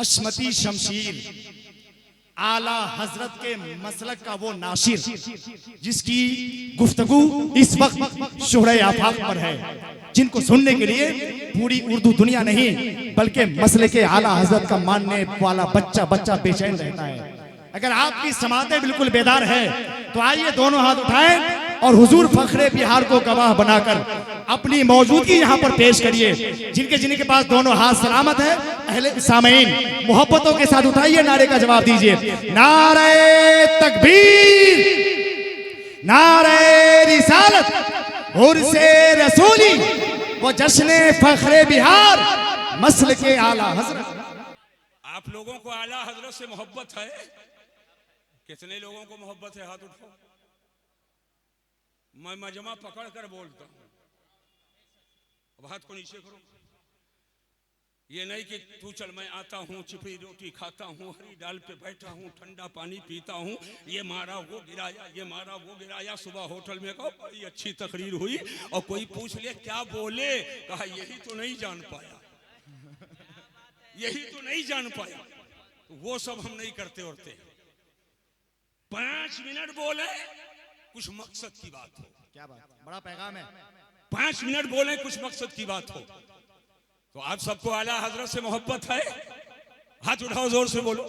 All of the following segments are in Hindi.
अशमती शमशीर आला हजरत के मसलक का वो नासिर जिसकी गुफ्तगू इस वक्त शोहरे आफाक पर है, जिनको सुनने के लिए पूरी उर्दू दुनिया नहीं बल्कि मसले के आला हजरत का मानने वाला बच्चा बच्चा बेचैन रहता है। अगर आपकी समातें बिल्कुल बेदार है तो आइए दोनों हाथ उठाएं और हुजूर फखरे बिहार को गवाह बनाकर अपनी मौजूदगी यहाँ पर पेश करिए। जिनके जिनके पास दोनों हाथ सलामत है, अहले सामईन मोहब्बतों के साथ उठाइए, नारे का जवाब दीजिए। नारे तकबीर, नारे रिसालत, उर्से रसूली, वो जश्न फखरे बिहार, मसल के आला हजरत। आप लोगों को आला हजरत से मोहब्बत है? कितने लोगों को मोहब्बत है? हाथ उठाओ। मैं मजमा पकड़ कर बोलता हूं, अब हाथ को नीचे करो। ये नहीं कि तू चल मैं आता हूँ, चिपड़ी रोटी खाता हूँ, हरी डाल पे बैठा हूँ, ठंडा पानी पीता हूँ, ये मारा वो गिराया, ये मारा वो गिराया। सुबह होटल में कहो बड़ी अच्छी तकरीर हुई और कोई पूछ ले क्या बोले, कहा यही तो नहीं जान पाया, यही तो नहीं जान पाया। वो सब हम नहीं करते उड़ते। 5 मिनट बोले, कुछ मकसद की बात हो। क्या बात, बड़ा पैगाम है। 5 मिनट बोले, कुछ मकसद की बात हो। तो आप सबको आला हजरत से मोहब्बत है? हाथ उठाओ, जोर से बोलो।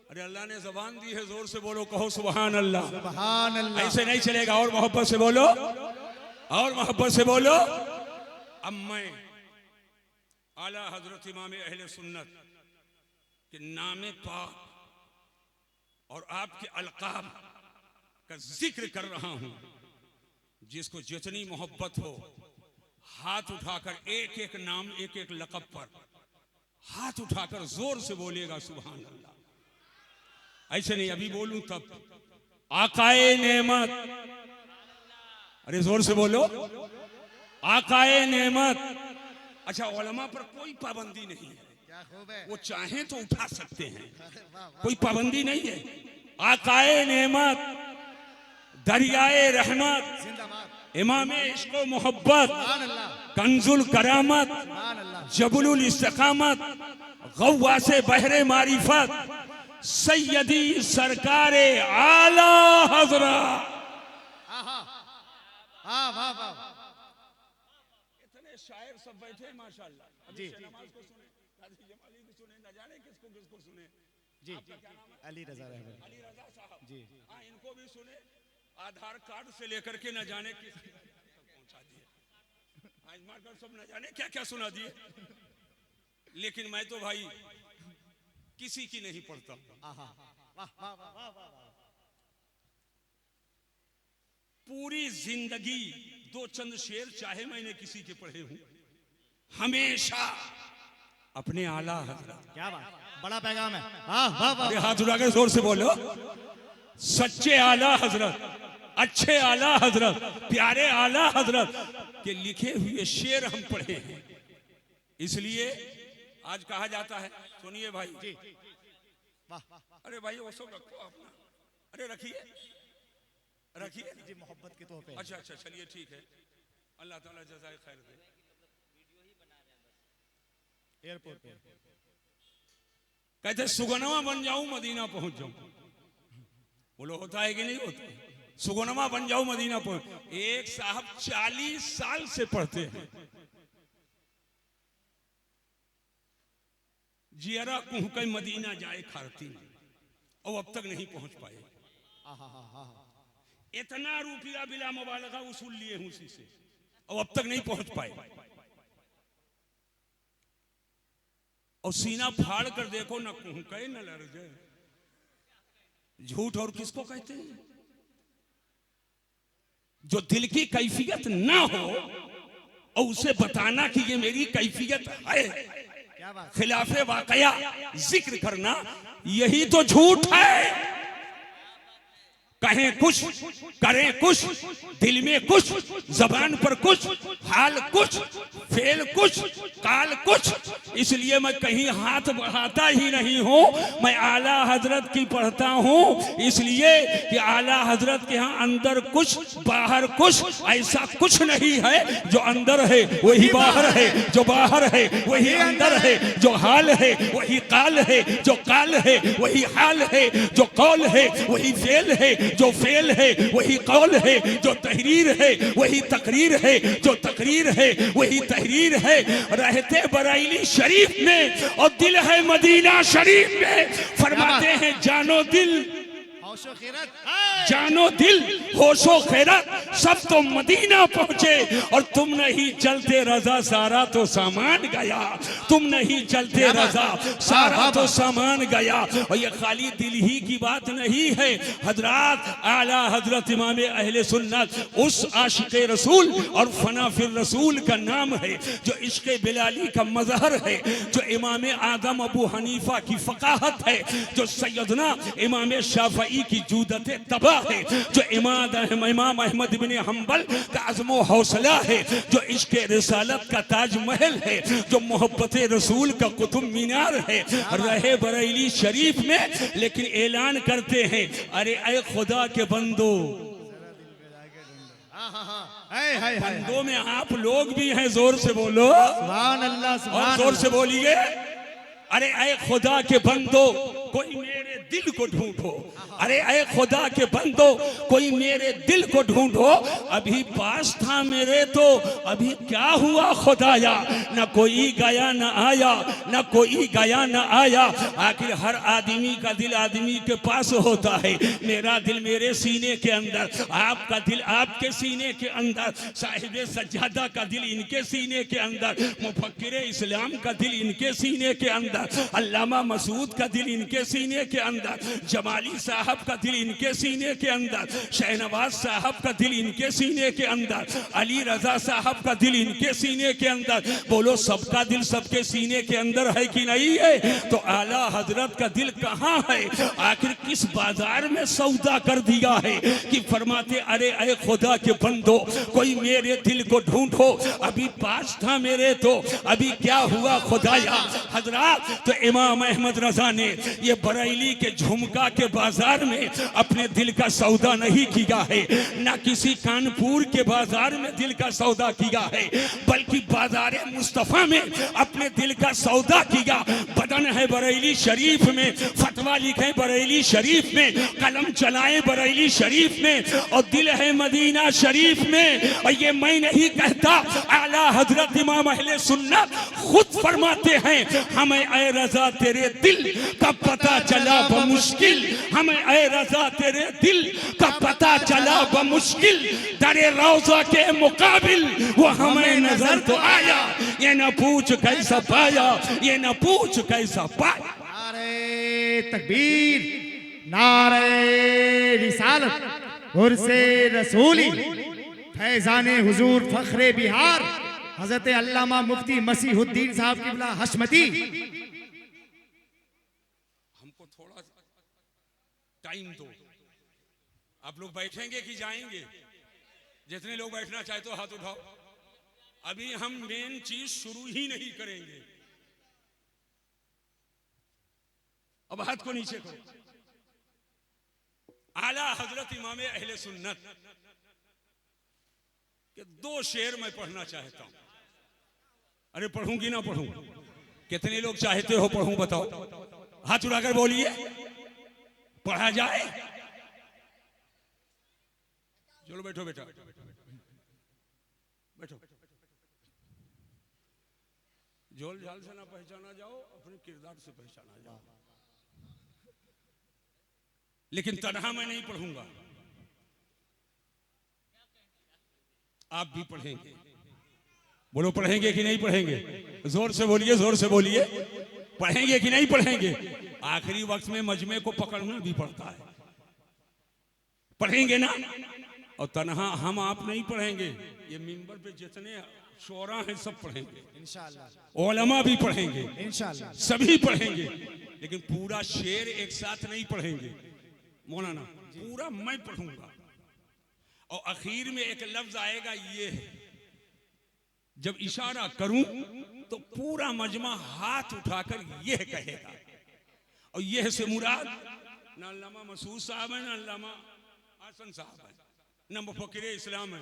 अरे अल्लाह ने जबान दी है, जोर से बोलो, कहो सुभान अल्लाह। सुभान अल्लाह। ऐसे नहीं चलेगा, और मोहब्बत से बोलो, और मोहब्बत से बोलो। अब मैं आला हजरत इमाम अहले सुन्नत के नामे पाक और आपके अलकाब का जिक्र कर रहा हूं। जिसको जितनी मोहब्बत हो हाथ उठाकर एक एक नाम, एक एक लक़ब पर हाथ उठाकर जोर से बोलेगा सुभान अल्लाह। ऐसे नहीं, अभी बोलूं तब। आकाए नेमत, अरे जोर से बोलो, आकाए नेमत। अच्छा, उलमा पर कोई पाबंदी नहीं है, वो चाहें तो उठा सकते हैं, कोई पाबंदी नहीं है। आकाए नेमत, दरियाए रहमत, इमामे इश्क़ो मोहब्बत, कंजुल करामत, जबुलुल इस्तिकामत, गव्वासे बहरे मारिफत, सैयदी सरकारे आला हजरत। इतने शायर सब बैठे माशाअल्लाह जी। नमाज को सुने, काजी जमाली को सुने, न जाने किसको किसको सुने जी। अली रजा साहब जी, हाँ, इनको भी सुने। आधार कार्ड से लेकर के न जाने किस पहुंचा दिए, आजमार कर सब न जाने क्या क्या सुना दिए। लेकिन मैं तो भाई किसी की नहीं पढ़ता। पूरी जिंदगी 2 चंद शेर चाहे मैंने किसी के पढ़े हूं, हमेशा अपने आला हजरत। क्या बात, बड़ा पैगाम है। अरे हाथ उठा के जोर से बोलो, सच्चे आला हजरत, अच्छे आला हजरत, प्यारे आला हजरत के लिखे हुए शेर हम पढ़े हैं। इसलिए आज कहा जाता है, सुनिए भाई जी। अरे भाई वो सब रखो अपना, अरे रखिए रखिए जी, मोहब्बत के तौर पे। अच्छा अच्छा, चलिए ठीक है, अल्लाह ताला जज़ाए खैर दे। एयरपोर्ट पे कहते सुगनमा बन जाऊं मदीना पहुंच जाऊं। बोलो होता है कि नहीं होता? सुगनमा बन जाऊं मदीना पहुंच। एक साहब 40 साल से पढ़ते हैं, जियरा कुह के मदीना जाए खारती, और अब तक नहीं पहुंच पाए। इतना रुपया बिला मुबालगा वसूल लिए हूं उसी से, और अब तक नहीं पहुंच पाए। और सीना फाड़ कर देखो, न कुह के न लड़ जाए। झूठ और किसको कहते हैं? जो दिल की कैफियत ना हो और उसे बताना कि ये मेरी कैफियत है, खिलाफे वाकया जिक्र करना, यही तो झूठ है। कहें कुछ, करें कुछ, दिल में कुछ, जबान पर कुछ, हाल कुछ, फेल कुछ, काल कुछ। इसलिए मैं कहीं हाथ बढ़ाता ही नहीं हूं, मैं आला हजरत की पढ़ता हूं, इसलिए कि आला हजरत के यहाँ अंदर कुछ बाहर कुछ, ऐसा कुछ नहीं है। जो अंदर है वही बाहर है, जो बाहर है वही अंदर है, जो हाल है वही काल है, जो काल है वही हाल है, जो कौल है वही फेल है, जो फेल है वही कौल है, जो तहरीर है वही तकरीर है, जो तकरीर है वही तहरीर है। रहते बरेली शरीफ में और दिल है मदीना शरीफ में, फरमाते हैं जानो दिल, जानो दिल, होशो खैरत, सब तो मदीना पहुंचे और तुम नहीं चलते रजा, सारा तो सामान गया। तुम नहीं चलते रजा, सारा तो सामान गया। और ये खाली दिल ही की बात नहीं है हजरात, आला हजरत इमाम अहले सुन्नत उस आशिक़े रसूल और फना फिर रसूल का नाम है, जो इश्क़े बिलाली का मजहर है, जो इमाम आदम अबू हनीफा की फ़क़ाहत है, जो सैयदना इमाम शाफ़ई की जूदत तबा है, जो इमाम अहमद बिन हम्बल का अज़्म हौसला है, जो इश्क़ रिसालत का ताजमहल है, जो मोहब्बत रसूल का कुतुब मीनार है। रहे बरेली शरीफ में लेकिन ऐलान करते हैं, अरे ऐ खुदा के बंदो, बंदों में आप लोग भी हैं, जोर से बोलो सुभान अल्लाह, और जोर से बोलिए, अरे ऐ खुदा के बंदो कोई मेरे दिल को ढूंढो, अरे ऐ खुदा के बंदो कोई मेरे दिल को ढूंढो। अभी पास था मेरे तो अभी क्या हुआ खुदाया, न कोई गया न आया, न कोई गया न आया। आखिर हर आदमी का दिल आदमी के पास होता है। मेरा दिल मेरे सीने के अंदर, आपका दिल आपके सीने के अंदर, साहिब सज्जादा का दिल इनके सीने के अंदर, मुफक्किर इस्लाम का दिल इनके सीने के अंदर, अल्लामा मसूद का दिल इनके सीने के अंदर, जमाली साहब का दिल इनके सीने के अंदर, शहनवाज साहब का दिल इनके सीने के अंदर, अली रजा साहब का दिल इनके सीने के अंदर। बोलो सबका दिल सबके सीने के अंदर है कि नहीं है? तो आला हजरत का दिल कहाँ है? आखिर किस बाजार में सौदा कर दिया है कि फरमाते अरे ऐ खुदा के बंदो कोई मेरे दिल को ढूंढो, अभी पास था मेरे तो अभी क्या हुआ खुदाया। हजरात, तो इमाम अहमद रजा ने ये बरेली के झुमका के बाजार में अपने दिल का सौदा नहीं किया है, ना किसी कानपुर के बाजार में दिल का सौदा किया है, बल्कि बाजार मुस्तफा में अपने दिल का सौदा किया। बदन है बरेली शरीफ में, फतवा लिखे बरेली शरीफ में, कलम चलाए बरेली शरीफ में, और दिल है मदीना शरीफ में। और ये मैं नहीं कहता, आला हजरत इमाम अहले सुन्नत खुद फरमाते हैं, हमें ऐ रजा तेरे दिल का पता चला बमुश्किल, हमें ऐ रजा तेरे दिल का पता चला बमुश्किल, दरे रोजा के मुकाबिल वो हमें नजर तो आया, ये न पूछ कैसा पाया, ये न पूछ कैसा पाया। नारे तकबीर, नारे रिसालत, उर्से रसूली, फैजाने हुजूर फखरे बिहार हजरत अल्लामा मुफ्ती मसीहुद्दीन साहब किबला हशमती। हमको थोड़ा टाइम दो, आप लोग बैठेंगे कि जाएंगे? जितने लोग बैठना चाहे तो हाथ उठाओ। अभी हम मेन चीज शुरू ही नहीं करेंगे। अब हाथ को नीचे करो। आला हजरत इमाम अहले सुन्नत के दो शेर मैं पढ़ना चाहता हूं। अरे पढ़ूंगी ना पढ़ूं? कितने लोग चाहते हो पढ़ूं बताओ? हाथ उठाकर बोलिए, पढ़ा जाए। चलो बैठो बेटा, बैठो। झोल झाल से ना पहचाना जाओ, अपने किरदार से पहचाना जाओ। लेकिन तनहा मैं नहीं पढ़ूंगा, आप भी पढ़ेंगे। बोलो पढ़ेंगे कि नहीं पढ़ेंगे? जोर से बोलिए, जोर से बोलिए। पढ़ेंगे कि नहीं पढ़ेंगे? आखिरी वक्त में मजमे को पकड़ना भी पड़ता है। पढ़ेंगे ना? और तनहा हम आप नहीं पढ़ेंगे, ये मिंबर पे जितने शोरा हैं सब पढ़ेंगे इंशाअल्लाह। उलमा भी पढ़ेंगे इंशाअल्लाह, सभी पढ़ेंगे, लेकिन पूरा शेर एक साथ नहीं पढ़ेंगे। मौलाना पूरा मैं पढ़ूंगा और आखिर में एक लफ्ज आएगा ये है, जब इशारा करूं तो पूरा मजमा हाथ उठाकर यह कहेगा। और यह से मुराद न अल्लामा मसूद साहब है, न अल्लामा आसन साहब है, न मुफक्किर इस्लाम है,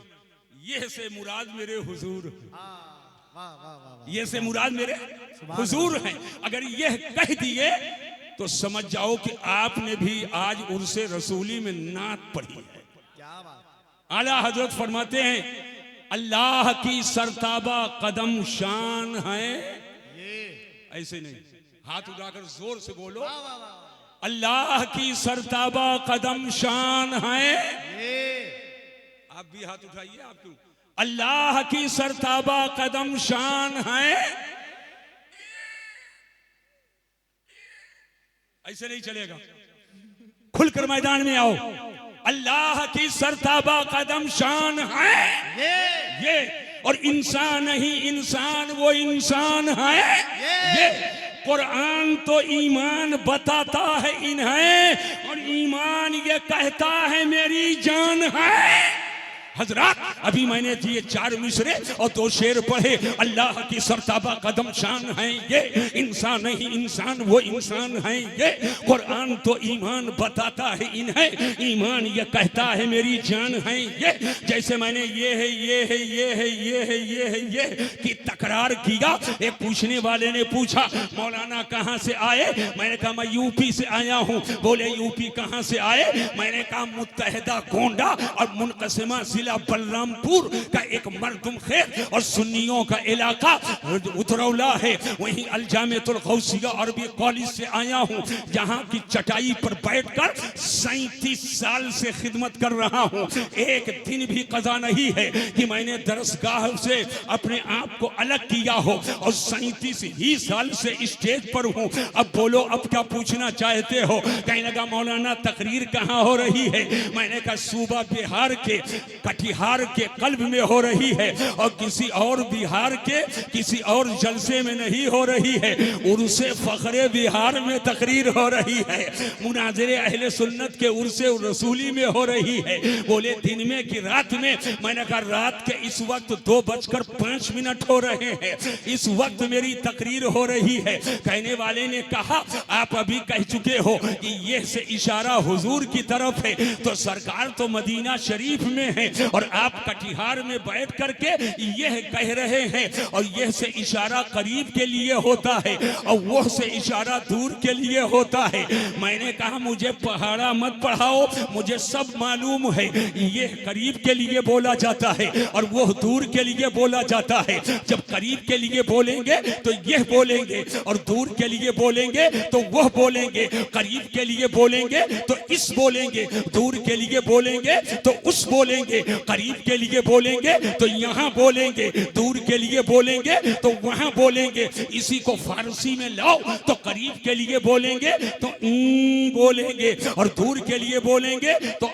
यह से मुराद मेरे हुजूर, ये से मुराद मेरे हुजूर हैं। अगर यह कह दिए तो समझ जाओ कि आपने भी आज उर्से रसूली में नात पढ़ी है। क्या बात। आला हजरत फरमाते हैं अल्लाह की सरताबा कदम शान है, ऐसे नहीं, हाथ उठाकर जोर से बोलो, अल्लाह की सरताबा कदम शान है। आप भी हाथ उठाइए, आप क्यों, अल्लाह की सरताबा कदम शान है। ऐसे नहीं चलेगा, खुलकर मैदान में आओ। अल्लाह की सरताबा कदम शान है ये, और इंसान ही इंसान वो इंसान है ये। कुरान तो ईमान बताता है इन्हें, और ईमान ये कहता है मेरी जान है। हजरात अभी मैंने दिए 4 मिसरे और 2 शेर पढ़े, अल्लाह की सरताबा कदम शान है ये, इंसान नहीं इंसान वो इंसान है ये। कुरान तो ईमान बताता है इन्हें, ईमान ये कहता है मेरी जान है ये। जैसे मैंने ये है ये है ये है ये है ये है ये की तकरार किया, एक पूछने वाले ने पूछा मौलाना कहाँ से आए, मैंने कहा मैं यूपी से आया हूँ। बोले यूपी कहाँ से आए, मैंने कहा मुत्तहिदा गोंडा और मुनकसिमा बलरामपुर का एक मरदुम खेत और सुन्नियों का इलाका उतरौला है, वहीं अलजामेतुल गौसिया अरबी कॉलेज से आया हूं, जहां की चटाई पर बैठकर 37 साल से खिदमत कर रहा हूं। एक दिन भी कज़ा नहीं है कि मैंने दरसगाह से अपने आप को अलग किया हो, और 37 ही साल से स्टेज पर हूं। अब बोलो अब क्या पूछना चाहते हो। कहने लगा मौलाना तकरीर कहां हो रही है, मैंने कहा सूबा बिहार के कटिहार के कल्ब में हो रही है, और किसी और बिहार के किसी और जलसे में नहीं हो रही है, उर्से फखरे बिहार में तकरीर हो रही है, मुनाज़रे अहले सुन्नत के उर्से रसूली में हो रही है। बोले दिन में कि रात में, मैंने कहा रात के इस वक्त 2:05 हो रहे हैं, इस वक्त मेरी तकरीर हो रही है। कहने वाले ने कहा आप अभी कह चुके हो कि यह से इशारा हुजूर की तरफ है, तो सरकार तो मदीना शरीफ में है और आप कटिहार में बैठ करके यह कह रहे हैं, और यह से इशारा करीब के लिए होता है और वह से इशारा दूर के लिए होता है। मैंने कहा मुझे पहाड़ा मत पढ़ाओ, मुझे सब मालूम है, यह करीब के लिए बोला जाता है और वह दूर के लिए बोला जाता है। जब करीब के लिए बोलेंगे तो यह बोलेंगे, और दूर के लिए बोलेंगे तो वह बोलेंगे। करीब के लिए बोलेंगे तो इस बोलेंगे, दूर के लिए बोलेंगे तो उस बोलेंगे, करीब के लिए बोलेंगे तो यहाँ बोलेंगे, दूर के लिए बोलेंगे तो वहाँ बोलेंगे। इसी को फारसी में लाओ तो करीब के लिए बोलेंगे तो बोलेंगे, और दूर के लिए बोलेंगे तो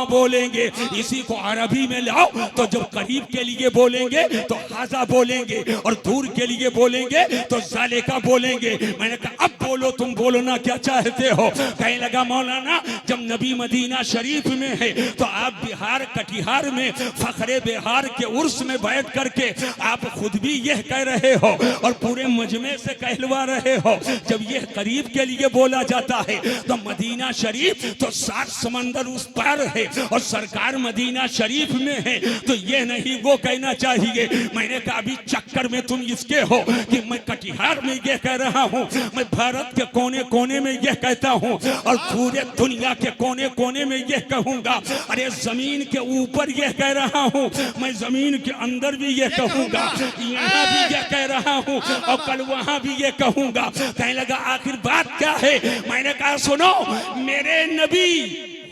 बोलेंगे। इसी को अरबी में लाओ तो जब करीब के लिए बोलेंगे तो हाजा बोलेंगे, और दूर के लिए बोलेंगे तो जालेका बोलेंगे। मैंने कहा अब बोलो, तुम बोलना क्या चाहते हो। कहने लगा मौलाना जब नबी मदीना शरीफ में है तो आप बिहार कटिहार में फखरे बिहार के उर्स में बैठ करके आप खुद भी यह कह रहे हो और पूरे मजमे से कहलवा रहे हो। जब यह करीब के लिए बोला जाता है तो मदीना शरीफ तो 7 समंदर उस पार है, और सरकार मदीना शरीफ में है, तो यह नहीं वो कहना चाहिए। मैंने कहा अभी चक्कर में तुम इसके हो कि मैं कटिहार में यह कह रहा हूँ, मैं भारत के कोने कोने में यह कहता हूँ, और पूरे दुनिया के कोने कोने में यह कहूंगा। अरे जमीन के ऊपर यह कह रहा हूँ, मैं जमीन के अंदर भी यह कहूंगा, यहाँ भी यह कह रहा हूँ और कल वहां भी यह कहूंगा। कहने लगा आखिर बात क्या है। मैंने कहा सुनो, मेरे नबी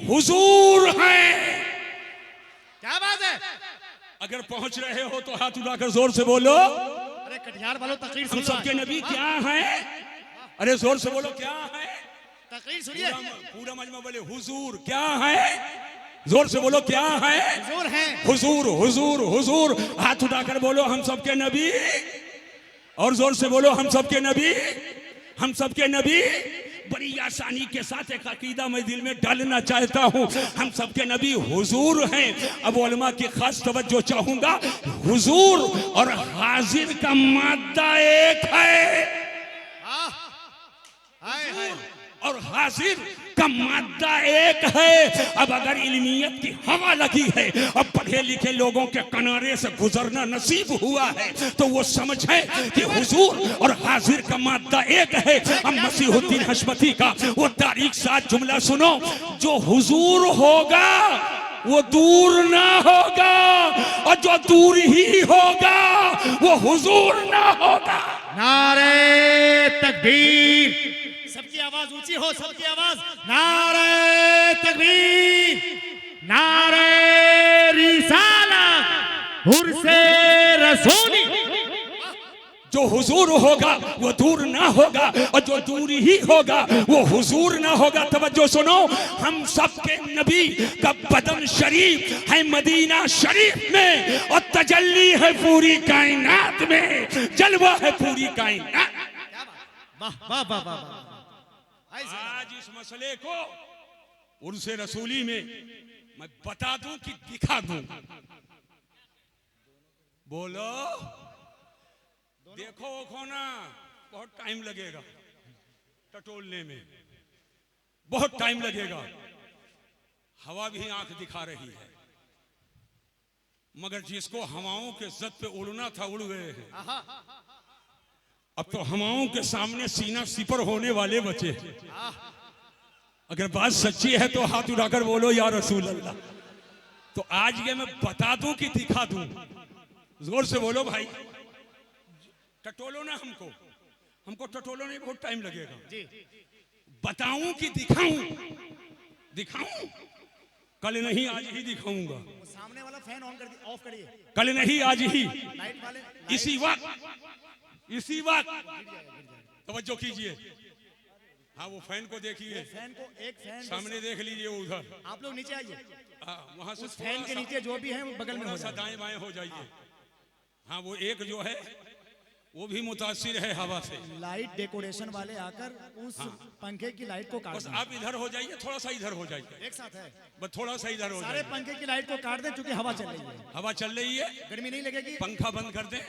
हुजूर हैं। क्या बात है। अगर पहुंच रहे हो तो हाथ उठाकर जोर से बोलो। अरे कटिहार वालों तकरीर हम सबके नबी क्या हैं। अरे जोर से बोलो क्या है। तकरीर सुनिए। पूरा मजमा बोले हुजूर क्या है। जोर से बोलो क्या है। हुजूर हैं। हुजूर हुजूर हुजूर। हाथ उठाकर बोलो हम सबके नबी, और जोर से बोलो हम सबके नबी, हम सबके नबी। बड़ी आसानी के साथ एक अकीदा मैं दिल में डालना चाहता हूँ। हम सबके नबी हुजूर हैं। अब उलमा की खास तवज्जो चाहूंगा, हुजूर और हाजिर का मादा एक है। और हाजिर का मादा एक है। अब अगर इल्मियत की हवा लगी है, अब पढ़े लिखे लोगों के किनारे से गुजरना नसीब हुआ है, तो वो समझे कि हुजूर और हाजिर का मादा एक है। अब मसीहुद्दीन हशमती का वो तारीख साथ जुमला सुनो, जो हुजूर होगा वो दूर ना होगा, और जो दूर ही होगा वो हुजूर ना होगा। नारे तकबीर, सबकी आवाज ऊंची हो, सबकी आवाज। नारे तकबीर, नारे रिसालत, उर्से रसूली। जो हुजूर होगा वो दूर ना होगा, और जो दूर ही होगा वो हुजूर ना होगा। तवज्जो सुनो, हम सबके नबी का बदन शरीफ है मदीना शरीफ में, और तजल्ली है पूरी कायनात में, जलवा है पूरी कायनात। वाह वाह वाह वाह। आज इस मसले को उर्से रसूली में मैं बता दूं कि दिखा दूं? बोलो। देखो खोना, बहुत टाइम लगेगा टटोलने में, बहुत टाइम लगेगा। हवा भी आंख दिखा रही है, मगर जिसको हवाओं के जद पे उड़ना था उड़ गए हैं। अब तो हवाओं के सामने सीना सिपर होने वाले बचे। अगर बात सच्ची है तो हाथ उठाकर बोलो या रसूल अल्लाह। तो आज ये मैं बता दूं कि दिखा दूं? जोर से बोलो भाई। टटोलो ना हमको, हमको टटोलो नहीं, बहुत टाइम लगेगा। बताऊं कि दिखाऊं? दिखाऊं? कल नहीं आज ही दिखाऊंगा। सामने वाला फैन ऑन कर ऑफ करिए। कल नहीं आज ही, लाइट वाले इसी वक्त तवज्जो कीजिए। हाँ, वो फैन को देखिए, फैन को एक फैन सामने देख लीजिए उधर। आप लोग नीचे आइए, वहां से फैन के नीचे जो भी है वो बगल में हो जाए, दाएं बाएं हो जाइए। हाँ, वो एक जो है वो भी मुतासिर है हवा से। लाइट डेकोरेशन वाले आकर उस पंखे की लाइट को काट बस दें। आप इधर हो जाइए, थोड़ा सा इधर हो जाइए, एक साथ है, बस थोड़ा सा इधर हो सारे जाइए। पंखे की लाइट को काट दें, क्योंकि हवा चल रही है, हवा चल रही है, गर्मी नहीं लगेगी। पंखा बंद कर दें।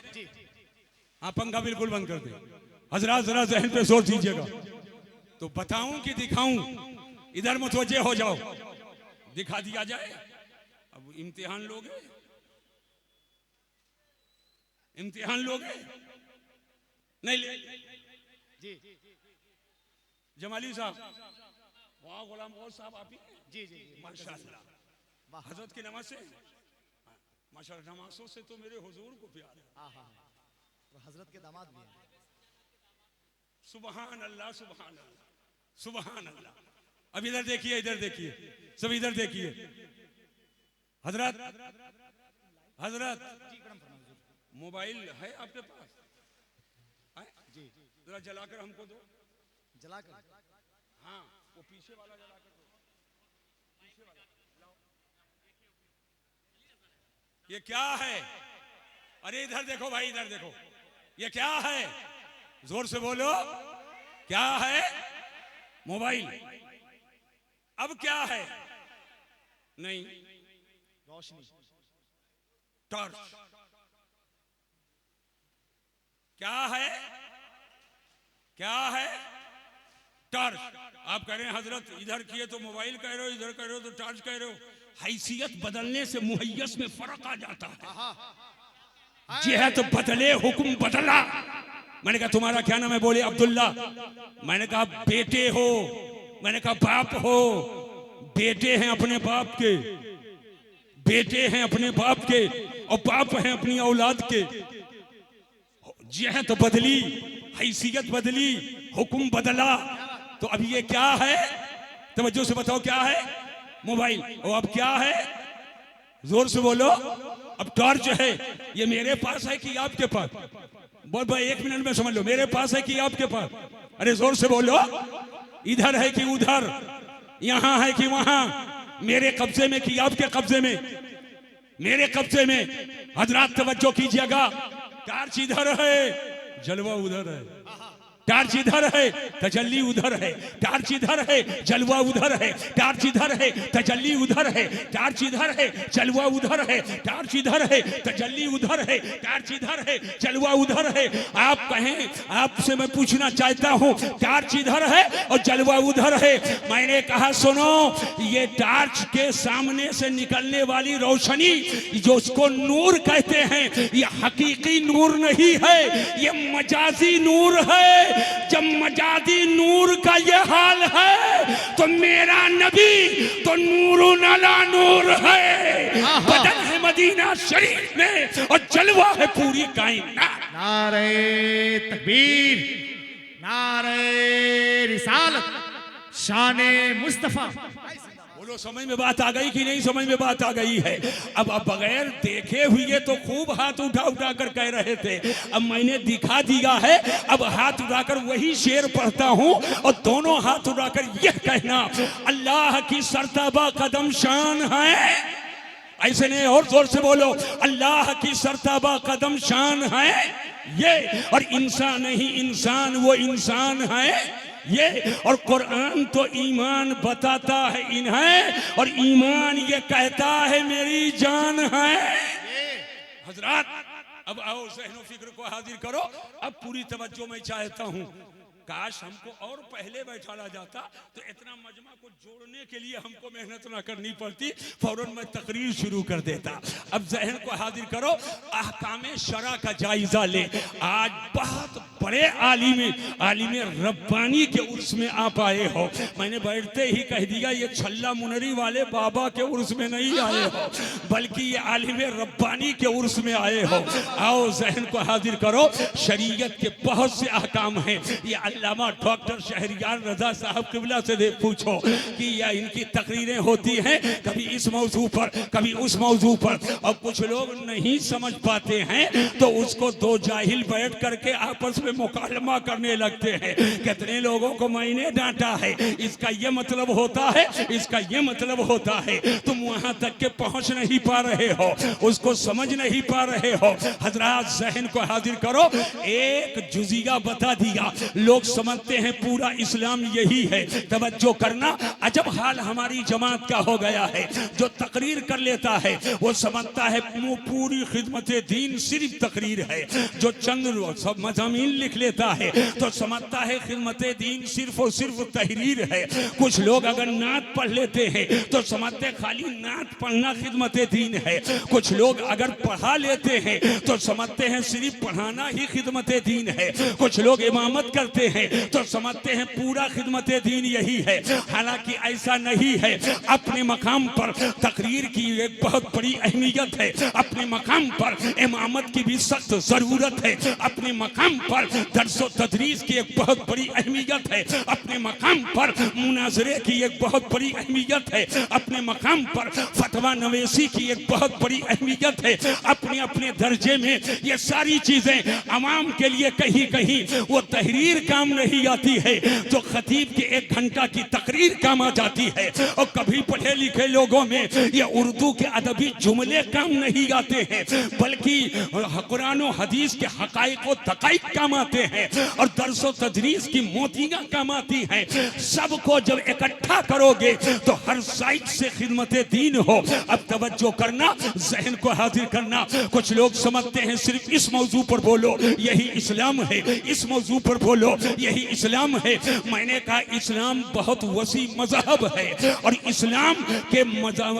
हाँ, पंखा बिल्कुल बंद कर दें। हजरात जरा जहन पे जोर दीजिएगा। तो बताऊं कि दिखाऊं? इधर मुतवज्जे हो जाओ, दिखा दिया जाए। अब इम्तिहान लोगे, इम्तिहान लोगे नहीं ले जी जमाली साहब, वहाँ गुलाम गौस साहब आप ही? जी जी माशाअल्लाह। हजरत की नमाज से, माशाअल्लाह, नमाजों से तो मेरे हुजूर को प्यार है। तो हजरत के दामाद भी हैं। सुबहान अल्लाह, सुबहान अल्लाह, सुबहान अल्लाह। अब इधर देखिए, इधर देखिए, सब इधर देखिए। हजरत, हजरत, मोबाइल है आपके पास? जी, जरा जलाकर हमको दो। जलाकर? हाँ, वो पीछे वाला जलाकर दो, पीछे वाला लाओ। ये क्या है? अरे इधर देखो भाई, इधर देखो, ये क्या है? जोर से बोलो, क्या है? मोबाइल। अब क्या है? नहीं, रोशनी, टॉर्च। क्या है? क्या है? टॉर्च। आप कह रहे हैं हजरत इधर किए तो मोबाइल कह रहे हो, इधर कह रहे हो तो टॉर्च कह रहे हो। हैसियत बदलने से मुहैयस में फर्क आ जाता है। जिहत बदले हुक्म बदला। मैंने कहा तुम्हारा क्या नाम है? बोले अब्दुल्ला। मैंने कहा बेटे हो? मैंने कहा बाप हो? बेटे हैं अपने बाप के, बेटे हैं अपने बाप के, और बाप हैं अपनी औलाद के। जिहत बदली, हैसियत बदली, हुक्म बदला। तो अब ये क्या है? तवज्जो से बताओ, क्या है? मोबाइल। और अब क्या है? जोर से बोलो। अब टॉर्च है। ये मेरे पास है कि आपके पास? बोल भाई, एक मिनट में समझ लो, मेरे पास है कि आपके पास? अरे जोर से बोलो। इधर है कि उधर? यहां है कि वहां? मेरे कब्जे में कि आपके कब्जे में? मेरे कब्जे में। हजरात तवज्जो कीजिएगा, टॉर्च इधर है, जलवा उधर है। टार्च इधर है तजल्ली उधर है, टार्च इधर है जलवा उधर है, टार्च इधर है तजल्ली उधर है, टार्च इधर है जलवा उधर है, टार्च इधर है तजल्ली उधर है, टार्च इधर है जलवा उधर है। आप कहें, आपसे मैं पूछना चाहता हूं, टार्च इधर है और जलवा उधर है। मैंने कहा सुनो, ये टार्च के सामने से निकलने वाली रोशनी जो उसको नूर कहते हैं, ये हकीकी नूर नहीं है, ये मजाजी नूर है। जब मजादी नूर का ये हाल है तो मेरा नबी तो नूरुन अला नूर है। बदन है मदीना शरीफ में और जलवा है पूरी कायनात। नारे तकबीर, नारे रिसालत, शाने मुस्तफा। बोलो समझ में बात आ गई कि नहीं समझ में बात आ गई है? अब बगैर देखे हुए तो खूब हाथ उठा उठा कर कह रहे थे, अब मैंने दिखा दिया है, अब हाथ उठाकर वही शेर पढ़ता हूं और दोनों हाथ उठाकर यह कहना, अल्लाह की सरताबा कदम शान है। ऐसे नहीं, और जोर से बोलो, अल्लाह की सरताबा कदम शान है ये, और इंसान नहीं इंसान वो इंसान है ये, और कुरान तो ईमान बताता है इन्हें, और ईमान ये कहता है मेरी जान है। हजरात अब आओ ज़हन फिक्र को हाजिर करो, अब पूरी तवज्जो मैं चाहता हूँ। काश हमको और पहले बैठाला जाता तो इतना मजमा को जोड़ने के लिए हमको मेहनत ना करनी पड़ती, फौरन मैं तकरीर शुरू कर देता। अब ज़हन को हाजिर करो, अहकामे शरा का जायजा ले। आज बहुत बड़े आलिम रब्बानी के उर्स में आप आए हो। मैंने बैठते ही कह दिया ये छल्ला मुनरी वाले बाबा के उर्स में नहीं आए हो, बल्कि ये आलिम रब्बानी के उर्स में आए हो। आओ ज़हन को हाजिर करो, शरीयत के बहुत से अहकाम हैं। ये अल्लामा डॉक्टर शहरियार रजा साहब किबला से पूछो कि या इनकी तकरीरें होती हैं कभी इस मौजू पर कभी उस मौजू पर, और कुछ लोग नहीं समझ पाते हैं तो उसको दो जाहिल बैठ करके आपस में मुकालमा करने लगते हैं। कितने लोगों को मैंने डांटा है, इसका ये मतलब होता है, इसका ये मतलब होता है। तुम वहां तक के पहुंच नहीं पा रहे हो, उसको समझ नहीं पा रहे हो। हजरात ज़हन को हाजिर करो, एक जुजिया बता दिया, लोग समझते हैं पूरा इस्लाम यही है। तवज्जो करना, अजब हाल हमारी जमात का हो गया है। जो तकरीर कर लेता है वो समझता है पूरी खिदमत दीन सिर्फ तकरीर है। जो चंद सब मज़ामीन लिख लेता है तो समझता है खिदमत दीन सिर्फ और सिर्फ तहरीर है। कुछ लोग अगर नात पढ़ लेते हैं तो समझते खाली नात पढ़ना खिदमत दीन है। कुछ लोग अगर पढ़ा लेते हैं तो समझते हैं सिर्फ पढ़ाना ही खिदमत दीन है। कुछ लोग इमामत करते हैं तो समझते हैं पूरा खिदमत दीन यही है। हालांकि ऐसा नहीं है। अपने मकाम पर तकरीर की एक बहुत बड़ी अहमियत है, अपने मकाम पर इमामत की भी सख्त जरूरत है, अपने मकाम पर दर्सो तदरीस की एक बहुत बड़ी अहमियत है, अपने मकाम पर मुनाजरे की एक बहुत बड़ी अहमियत है, अपने मकाम पर फतवा नवेसी की एक बहुत बड़ी अहमियत है। अपने अपने दर्जे में ये सारी चीजें अवाम के लिए कहीं कहीं वो तहरीर काम नहीं आती है जो खतीब के 1 घंटा की तकरीर काम आ जाती है। और कभी पढ़े लिखे लोगों में ये उर्दू के अदबी जुमले काम नहीं आते हैं, बल्कि कुरान और हदीस के हकाइक और दकाइक काम आते हैं, और दर्सो तदरीस की मोतियां काम आती हैं। सबको जब इकट्ठा करोगे तो हर साइड से खिदमत दीन हो। अब तवज्जो करना, ज़हन को हाजिर करना। कुछ लोग समझते हैं सिर्फ इस मौजू पर बोलो यही इस्लाम है, इस मौजू पर बोलो यही इस्लाम है। मैंने कहा इस्लाम बहुत वसी मजहब है और इस्लाम के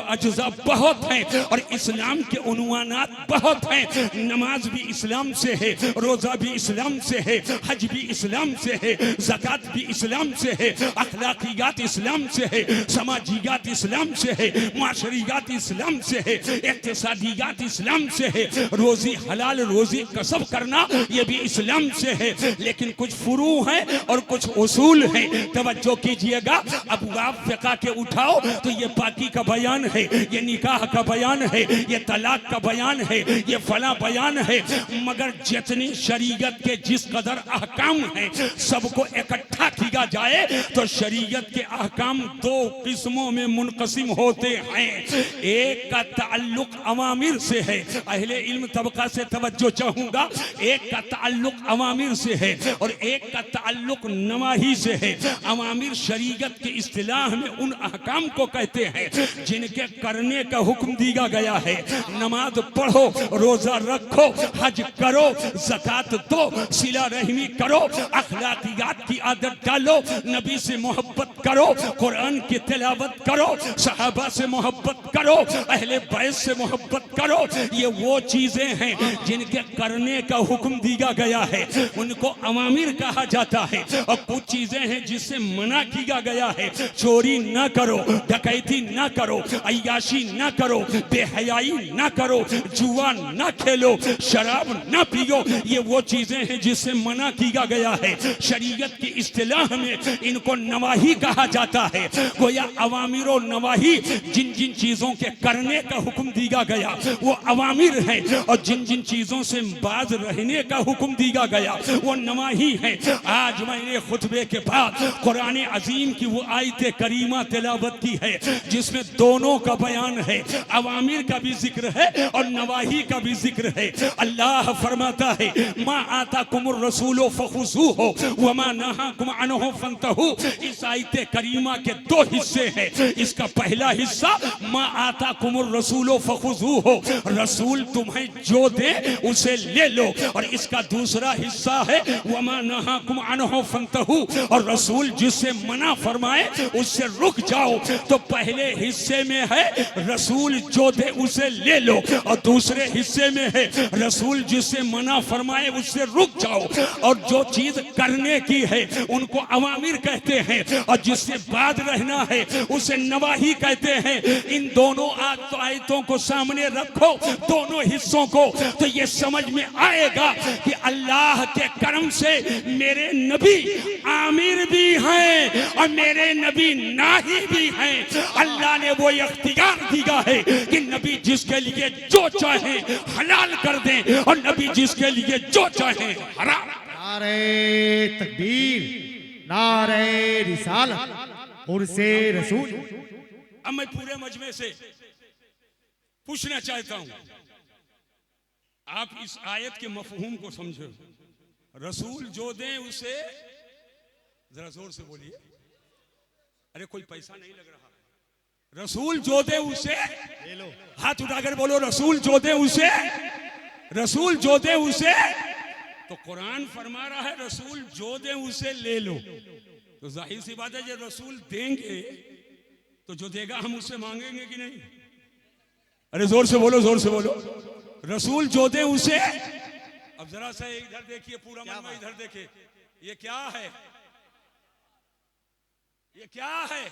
अज्जा बहुत हैं और इस्लाम के उन्वानात बहुत हैं। नमाज भी इस्लाम से है, रोजा भी इस्लाम से है, हज भी इस्लाम से है, ज़कात भी इस्लाम से है, अखलाकियात इस्लाम से है, समाजियात इस्लाम से है, माशरियात इस्लाम से है, इक्तिसादियात इस्लाम से है, रोजी हलाल रोजी कसब करना ये भी इस्लाम से है। लेकिन कुछ फुरू हैं और कुछ उसूल हैं। तवज्जो कीजिएगा, अब आप फ़िक़्ह के उठाओ तो ये पाकी का बयान है, ये निकाह का बयान है, ये तलाक का बयान है, ये फला बयान है। मगर जितनी शरीयत के जिस कदर अहकाम हैं सबको इकट्ठा किया जाए तो शरीयत के अहकाम 2 किस्मों में मुनक़सिम होते हैं। एक का ताल्लुक अवामिर से है, अहले इल्म तबका से तवज्जो चाहूंगा। एक का ताल्लुक अवामिर से है और एक का ताल्लुक नवाही से है। अवामिर शरीयत के इस्तिलाह में उन अहकाम को कहते हैं जिनके करने का हुक्म दिया गया है। नमाज पढ़ो, रोजा रखो, हज करो, ज़कात दो, सिला रहमी करो, अखलाकियात की आदत डालो, नबी से मोहब्बत करो, कुरान की तिलावत करो, सहाबा से मोहब्बत करो, अहले बैत से मोहब्बत करो। ये वो चीजें हैं जिनके करने का हुक्म दिया गया है, उनको अवामिर कहा जाता है। और कुछ चीजें हैं जिससे मना किया गया है, चोरी ना करो, डकैती ना करो, अय्याशी ना करो, बेहयाई ना करो, जुआ ना खेलो, शराब ना पियो। ये वो चीजें हैं जिससे मना किया गया है। शरीयत की इस्तिलाह में इनको नवाही कहा जाता है। गोया अवामिर और नवाही, जिन जिन चीजों के करने का हुक्म दिया गया वो अवामिर है, और जिन जिन चीजों से बाज रहने का हुक्म दिया गया वो नवाही है। आज मैंने खुतबे के बाद कुरान अजीम की वो आयत करीमा तिलावत की है जिसमें दोनों का बयान है, अवामिर का भी जिक्र है और नवाही का भी जिक्र है। अल्लाह फरमाता है मा आताकुमुर रसूलो फखुज़ूहु व मा नहाकुम अन्हु फंतहू। इस आयत करीमा के दो हिस्से हैं। इसका पहला हिस्सा मा आताकुमुर रसूलो फखुज़ूहु, रसूल तुम्हें जो दे उसे ले लो, और इसका दूसरा हिस्सा है व मा नहाकुम अन्हु फंतहू, और रसूल जिससे मना फरमाए उससे रुक जाओ। तो पहले हिस्से में है रसूल जो दे उसे ले लो, और दूसरे हिस्से में है रसूल जिससे मना फरमाए उससे रुक जाओ। और जो चीज करने की है उनको अवामिर कहते हैं, और जिससे बाद रहना है उसे नवाही कहते हैं। इन दोनों आयतों को सामने रखो, दोनों हिस्सों को, तो ये समझ में आएगा कि अल्लाह के करम से मेरे नबी आमिर भी हैं और मेरे नबी नाही भी हैं। अल्लाह ने वो इख्तियार दिया है कि नबी जिसके लिए जो चाहे हलाल कर दें और नबी जिसके लिए जो चाहे हराम। नारे तकबीर, नारे रिसालत, उर्से रसूल। अब मैं पूरे मजमे से पूछना चाहता हूं, आप इस आयत के मफहूम को समझो। रसूल जो दें उसे, जरा जोर से बोलिए, अरे कोई पैसा नहीं लग रहा। रसूल जो दे उसे ले लो, हाथ उठाकर बोलो रसूल जो दे उसे, रसूल जो दे उसे। तो कुरान फरमा रहा है रसूल जो दे उसे ले लो। तो जाहिर सी बात है जब रसूल देंगे तो जो देगा हम उससे मांगेंगे कि नहीं? अरे जोर से बोलो, जोर से बोलो। रसूल जो दे उसे। अब जरा सा इधर देखिए, पूरा मन इधर देखिए, ये क्या है? ये क्या है?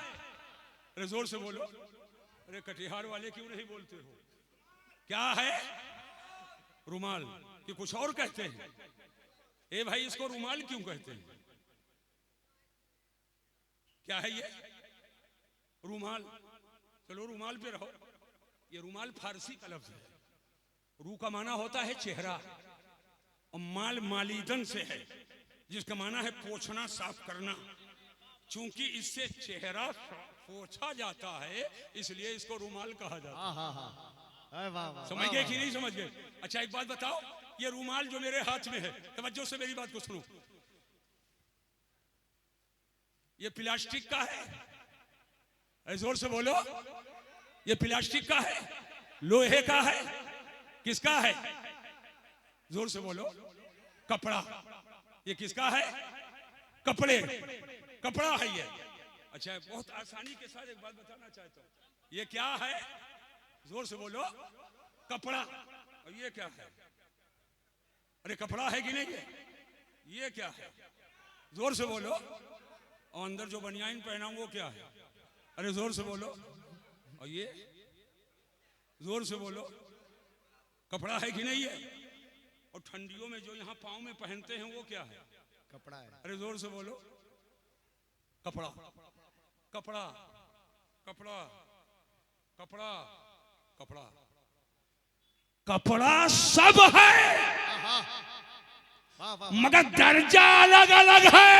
अरे जोर से बोलो। अरे कटिहार वाले क्यों नहीं बोलते हो? क्या है? रुमाल कि कुछ और कहते हैं? ए भाई इसको रुमाल क्यों कहते हैं? क्या है ये? रुमाल। चलो रुमाल पे रहो। ये रुमाल फारसी का लफ्ज है। रू का माना होता है चेहरा, और माल मालीदन से है जिसका माना है पोंछना, साफ करना। चूंकि इससे चेहरा पोंछा जाता है इसलिए इसको रुमाल कहा जाता है। समझ गए कि नहीं समझ गए? अच्छा एक बात बताओ, ये रुमाल जो मेरे हाथ में है, तवज्जो से मेरी बात को सुनो, ये प्लास्टिक का है? जोर से बोलो। ये प्लास्टिक का है, लोहे का है, किसका है? जोर से बोलो। कपड़ा। ये किसका है? कपड़े, कपड़ा है ये। अच्छा बहुत आसानी के साथ एक बात बताना चाहता हूं, ये क्या है? जोर से बोलो। कपड़ा। और ये क्या है? अरे कपड़ा है कि नहीं? ये क्या है? जोर से बोलो। और अंदर जो बनियान पहना वो क्या है? अरे जोर से बोलो। और ये जोर से बोलो। कपड़ा है कि नहीं है? और ठंडियों में जो यहाँ पाँव में पहनते हैं वो क्या है? कपड़ा है। अरे जोर से बोलो। कपड़ा, कपड़ा, कपड़ा, कपड़ा, कपड़ा, कपड़ा सब है मगर दर्जा अलग अलग है।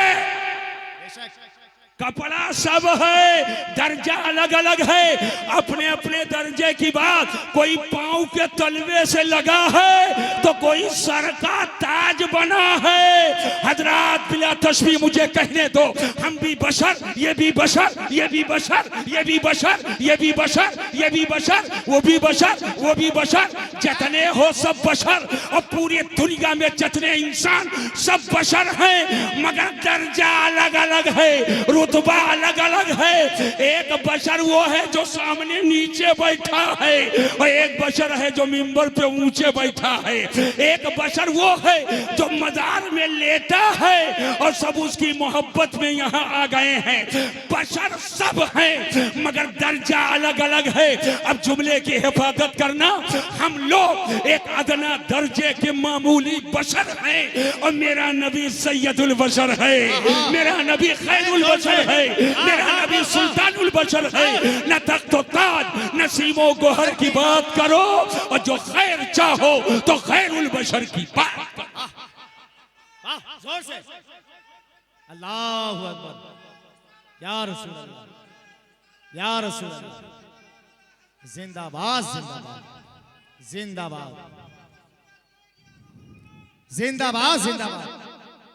कपड़ा सब है, दर्जा अलग अलग है। अपने अपने दर्जे की बात, कोई पांव के तलवे से लगा है तो कोई सर का ताज बना है। हजरात बिला तशबीह मुझे कहने दो, हम भी बशर, ये भी बशर, ये भी बशर, ये भी बशर, ये भी बशर, ये भी बशर, वो भी बशर, वो भी बशर, जितने हो सब बशर। और पूरी दुनिया में जितने इंसान सब बशर हैं, मगर दर्जा अलग अलग है, रुतबा अलग अलग है। एक बशर वो है जो सामने नीचे बैठा है, और एक बशर है जो मिंबर पे ऊंचे बैठा है। एक बशर वो है जो मजार में लेटा है और सब उसकी मोहब्बत में यहाँ आ गए हैं। बशर सब हैं मगर दर्जा अलग अलग है। अब जुमले की हिफाजत करना, हम लोग एक अदना दर्जे के मामूली बशर हैं और मेरा नबी सैयदुल बशर है, मेरा नबी खैरुल बशर है, मेरा नबी सुल्तानुल बशर है। न तख्त ताज न सीमो गोहर की बात करो, और जो खैर चाहो तो खैरुल बशर की बात करो। जोर से अल्लाहु अकबर, या रसूल अल्लाह, या रसूल अल्लाह, जिंदाबाद जिंदाबाद जिंदाबाद जिंदाबाद जिंदाबाद।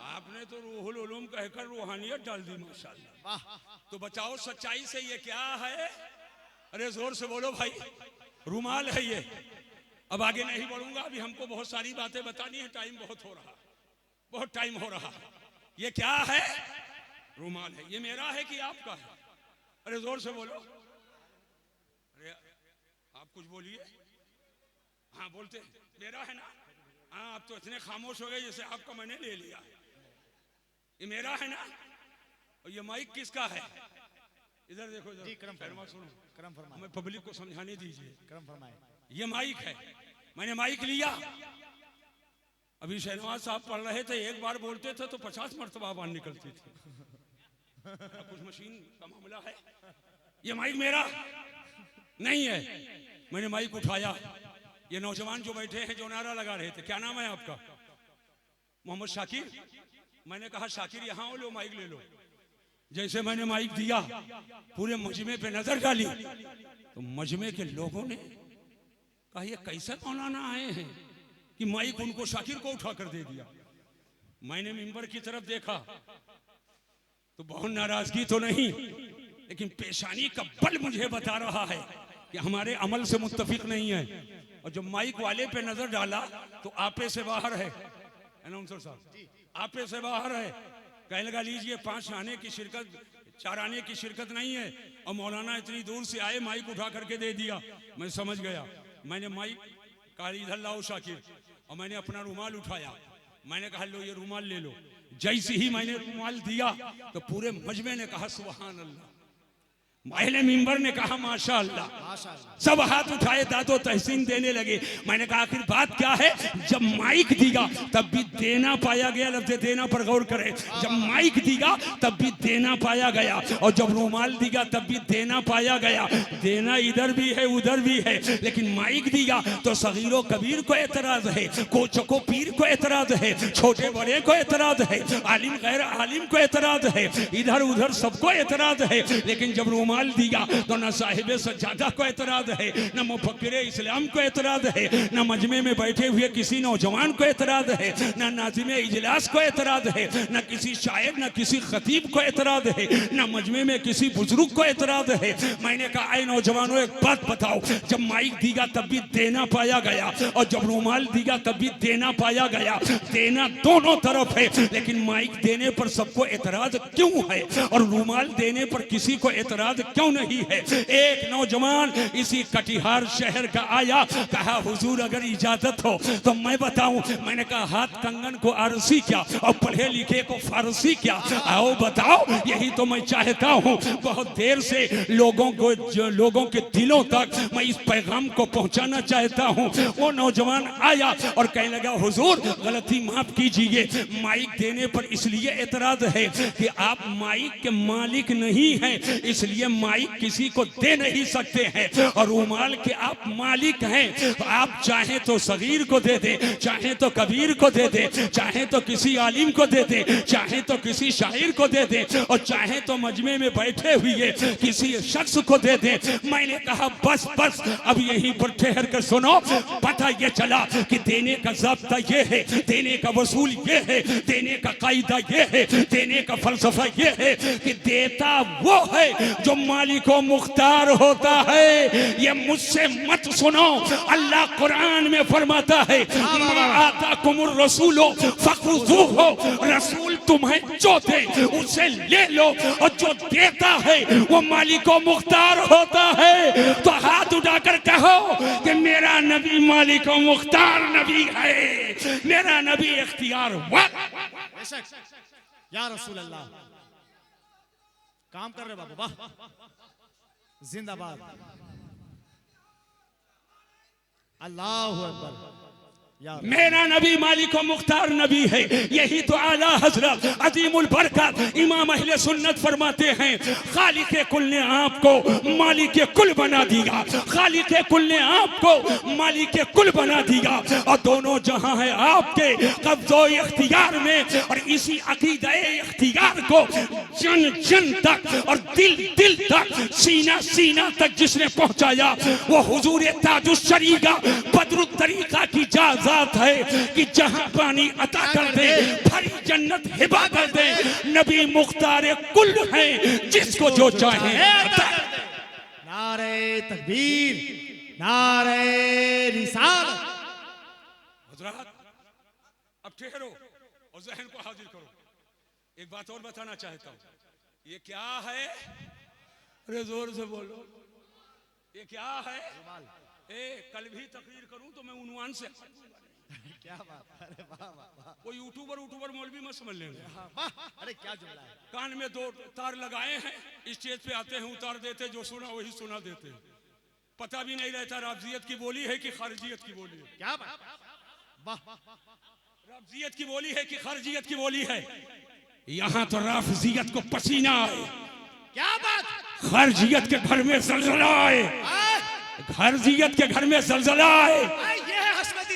आपने तो रूहुल उलूम कहकर रूहानियत डाल दी माशाल्लाह। तो बचाओ सच्चाई से, ये क्या है? अरे जोर से बोलो भाई, रुमाल है ये। अब आगे नहीं बढ़ूंगा, अभी हमको बहुत सारी बातें बतानी है, टाइम बहुत हो रहा, बहुत टाइम हो रहा। ये क्या है? रुमाल है। ये मेरा है कि आपका है? अरे जोर से बोलो। अरे आप कुछ बोलिए। हाँ बोलते, मेरा है ना? हाँ, आप तो इतने खामोश हो गए जैसे आपका मैंने ले लिया। ये मेरा है ना? और ये माइक किसका है? इधर देखो, इधर सुनो, करम फरमाए, हमें पब्लिक को समझाने दीजिए। करम फरमाए, ये माइक है, मैंने माइक लिया। अभी शहनवाज साहब पढ़ रहे थे, एक बार बोलते थे तो 50 मरतबा आवाज निकलती थी। कुछ मशीन का मामला है। ये माइक मेरा नहीं है, मैंने माइक उठाया। ये नौजवान जो बैठे हैं जो नारा लगा रहे थे, क्या नाम है आपका? मोहम्मद शाकिर। मैंने कहा शाकिर यहाँ लो, माइक ले लो। जैसे मैंने माइक दिया, पूरे मजमे पे नजर डाली तो मजमे के लोगों ने कहा ये कैसे मौलाना आए हैं कि माइक उनको शाकिर को उठा कर दे दिया। मैंने मिंबर की तरफ देखा तो बहुत नाराजगी तो नहीं, लेकिन पेशानी का बल मुझे बता रहा है कि हमारे अमल से मुत्तफिक नहीं है। और जब माइक वाले पे नजर डाला तो आपे से बाहर है, अनाउंसर साहब आपे से बाहर है। कहने लगा लीजिए 5 आने की शिरकत, 4 आने की शिरकत नहीं है, और मौलाना इतनी दूर से आए, माइक उठा करके दे दिया। मैं समझ गया। मैंने माइक कहा इधर लाओ शाकिर, और मैंने अपना रुमाल उठाया। मैंने कहा लो ये रुमाल ले लो। जैसे ही मैंने रुमाल दिया तो पूरे मजमे ने कहा सुभान अल्लाह। पहले मिंबर ने कहा माशा अल्लाह। सब हाथ उठाए, दादो तहसीन देने लगे। मैंने कहा आखिर बात क्या है? जब माइक दिया तब भी देना पाया गया। लफ्ज़ देना पर गौर करें। जब माइक दिया तब भी देना पाया गया, और जब रुमाल दिया तब भी देना पाया गया। देना इधर भी है उधर भी है, लेकिन माइक दिया तो सगीरो कबीर को एतराज है, कोचको पीर को एतराज है, छोटे बड़े को एतराज है, आलिम गैर आलिम को एतराज है, इधर उधर सबको एतराज है। लेकिन जब रुमाल दिया तो न साहिब सज्जादा को एतराज है, न मुफक्किर इस्लाम को एतराज है, न मजमे में बैठे हुए किसी नौजवान को एतराज है, न नाज़िम इजलास को एतराज है, न किसी शायर न किसी खतीब को एतराज है, न मजमे में किसी बुजुर्ग को एतराज है। मैंने कहा ऐ नौजवानों एक बात बताओ, जब माइक दिया तब भी देना पाया गया, और जब रुमाल दिया तब भी देना पाया गया। देना दोनों तरफ है, लेकिन माइक देने पर सबको एतराज क्यों है और रुमाल देने पर किसी को एतराज क्यों नहीं है? एक नौजवान इसी कटिहार शहर का आया, कहा हुजूर अगर इजाजत हो तो मैं बताऊं। मैंने कहा हाथ कंगन को आरसी क्या और पढ़े लिखे को फारसी क्या? आओ बताओ, यही तो मैं चाहता हूं। बहुत देर से लोगों के दिलों तक मैं इस पैगाम को पहुंचाना चाहता हूं। वो नौजवान आया और कहने लगा हुजूर गलती माफ कीजिए, माइक देने पर इसलिए एतराज है कि आप माइक के मालिक नहीं हैं, इसलिए माइक किसी को दे नहीं सकते हैं और रुमाल के आप मालिक हैं, तो आप चाहें तो सगीर को दे दे, चाहें तो कबीर को दे दे, चाहें तो किसी आलिम को दे दे, चाहें तो किसी शायर को दे दे और चाहें तो मजमे में बैठे हुए किसी शख्स को दे दे। मैंने कहा बस बस अब यहीं पर ठहर कर सुनो। पता ये चला कि देने का ज़ाब्ता ये है, देने का वसूल ये है, देने का कायदा ये है, देने का फलसफा ये है कि देता वो है जो मालिको मुख्तार होता है। ये मुझसे मत सुनो, अल्लाह कुरान में फरमाता है आताकुमुर रसूलो फखुज़ूहु, रसूल तुम्हें जो दे उसे ले लो और जो देता है वो मालिको मुख्तार होता है। तो हाथ उठाकर कहो कि मेरा नबी मालिको मुख्तार नबी है, मेरा नबी इख्तियार वाला। या रसूल अल्लाह, काम कर रहे बाबू, वाह, जिंदाबाद, अल्लाहु अकबर। मेरा नबी मालिको मुख्तार नबी है। यही तो आला हजरत अजीमुल बरकत इमाम अहले सुन्नत फरमाते हैं, खालिके कुल ने आपको मालिके कुल बना दिया, खालिके कुल ने आपको मालिके कुल बना दिया और दोनों जहां है आपके कब्ज़ो इख्तियार में। और इसी अकीदा इख्तियार को जन जन तक और दिल दिल तक, सीना सीना तक जिसने पहुंचाया वो हुजूर ताजुश शरीका बदरुत तरीका की जात है कि जहां पानी अता कर दे भरी जन्नत हिबा कर दे। नबी मुख्तार कुल है, जिसको जो चाहे अता कर दे। नारे तकबीर, नारे रिसालत। हज़रात अब ठहरो और ज़हन को हाजिर करो। एक बात और बताना चाहता हूं, ये क्या है? अरे जोर से बोलो, ये क्या है? कल भी तकरीर करूं तो मैं उन्वान से क्या बात, अरे वाह वाह, वो यूट्यूबर मौलवी मत समझ लेंगे। अरे क्या जुमला है। कान में दो तार लगाए हैं, स्टेज पे आते हैं उतार देते, जो सुना वही सुना देते, पता भी नहीं रहता राफजियत की बोली है कि खारजियत की बोली है। क्या बात, वाह, राफजियत की बोली है कि खारजियत की बोली है। यहाँ तो राफजियत को पसीना आए, क्या बात, खारजियत के घर में जलजला आए, खारजियत के घर में जलजला आए।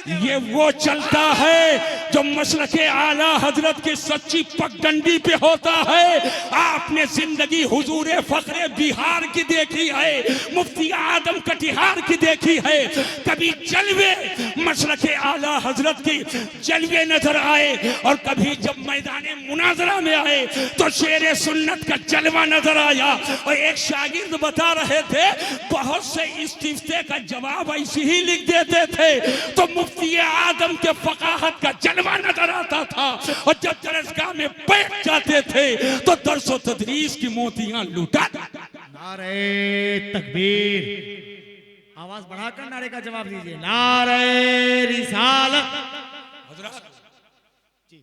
ये वो चलता है जो मसलके आला हजरत की सच्ची पगडंडी पे होता है। आपने जिंदगी हुजूरे फखरे बिहार की देखी है, मुफ्ती आदम कटिहार की देखी है, कभी जलवे मसलके आला हजरत की जलवे नजर आए और कभी जब मैदान मुनाजरा में आए तो शेरे सुन्नत का जलवा नजर आया। और एक शागिर्द बता रहे थे बहुत से इस्तिफ्ते का जवाब ऐसे ही लिख देते थे तो मुफ्ती आदम के फकाहत का जलवा नजर आता था। और जब दरसगाह में बैठ जाते थे तो दर्स व तदरीस की मोतियां लुटा। नारे तकबीर, आवाज बढ़ाकर नारे का जवाब दीजिए। नारे रिसालत। हजरत जी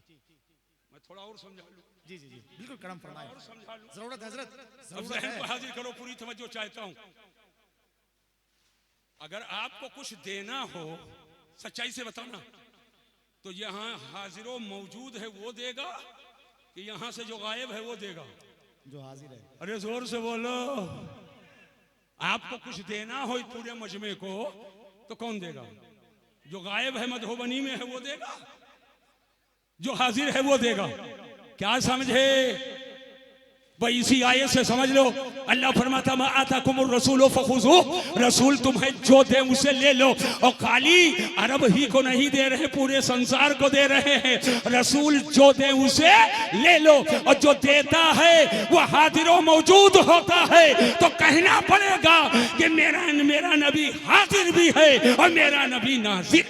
मैं थोड़ा और समझा लूं। जी जी जी बिल्कुल करम फरमाएं, समझा लूं। जरूरत हजरत, अब ज़हन को हाजिर करो, पूरी तवज्जो चाहता हूं। अगर आपको कुछ देना हो सच्चाई से बताना, तो यहाँ हाजिरो मौजूद है वो देगा कि यहाँ से जो गायब है वो देगा? जो हाजिर है। अरे जोर से बोलो। आपको कुछ देना हो पूरे मजमे को तो कौन देगा? जो गायब है मधुबनी में है वो देगा, जो हाजिर है वो देगा। क्या समझे भाई? इसी आयत से समझ लो, अल्लाह फरमाता मा आताकुमुर रसूलो फखुज़ू, रसूल तुम्हें जो दे उसे ले लो। और खाली अरब ही को नहीं दे रहे, पूरे संसार को दे रहे हैं। रसूल जो दे उसे ले लो और जो देता है वो हाजिर मौजूद होता है। तो कहना पड़ेगा कि मेरा नबी हाजिर भी है और मेरा नबी नाज़िर।